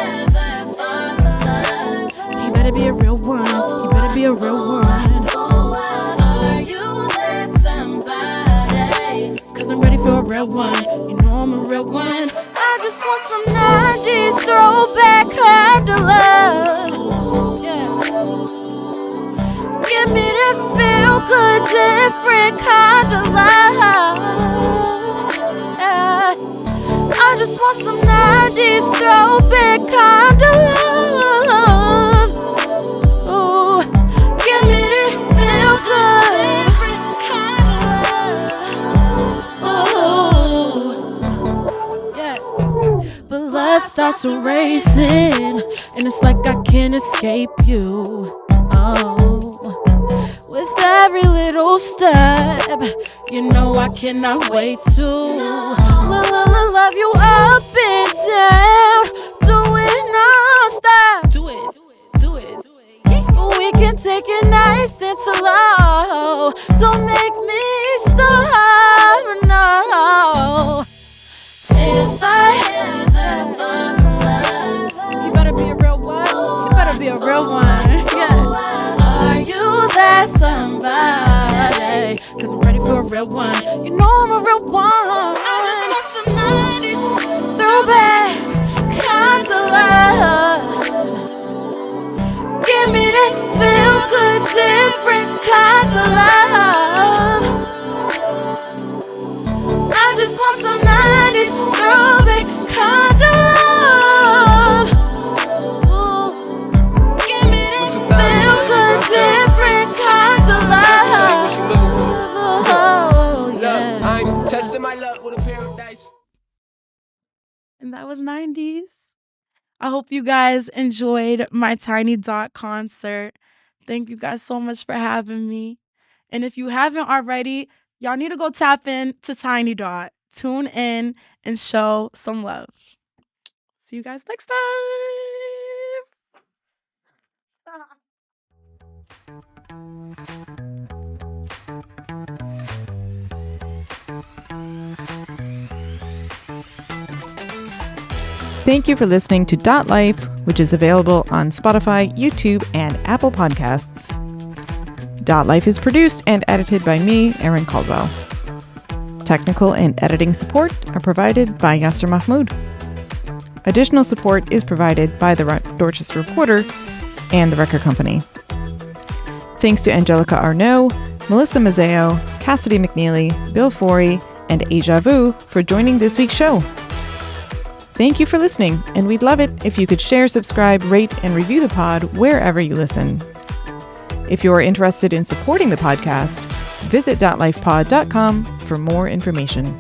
ever fall in love, you better be a real one. You better be a real one. Are you that somebody? Cause I'm ready for a real one. You know I'm a real one. I just want some 90s throwback kind of love. Yeah. Give me that feel good, different kind of love. Yeah. I just want some 90s throwback kind of love. Ooh. Give me that feel good, different kind of love. Ooh. Yeah. But let's start to racing, and it's like I can't escape you. Oh, with every little step, you know I cannot wait to love you up and down. Do it non-stop. Do it. We can take it nice and slow. Don't make me stop, no. If I ever fall in love, you better be a real one. You better be a real one. Yeah. Are you that somebody? Cause I'm ready for a real one. You know I'm a real one. I just want some 90s throwback kind of love. Give me that feel good, different kind of love. I just want some 90s throwback kind of love. Ooh. Give me that feel good, different kind of love. Oh, yeah. I'm testing my luck with a pair of dice. And that was 90s. I hope you guys enjoyed my Tiny Dot concert. Thank you guys so much for having me. And if you haven't already, y'all need to go tap in to Tiny Dot. Tune in and show some love. See you guys next time. Thank you for listening to Dot Life, which is available on Spotify, YouTube, and Apple Podcasts. Dot Life is produced and edited by me, Erin Caldwell. Technical and editing support are provided by Yasser Mahmoud. Additional support is provided by the Dorchester Reporter and the Record Company. Thanks to Angelica Arnaud, Melissa Mazzeo, Cassidy McNeely, Bill Forey, and Asiavu for joining this week's show. Thank you for listening, and we'd love it if you could share, subscribe, rate, and review the pod wherever you listen. If you are interested in supporting the podcast, visit .lifepod.com for more information.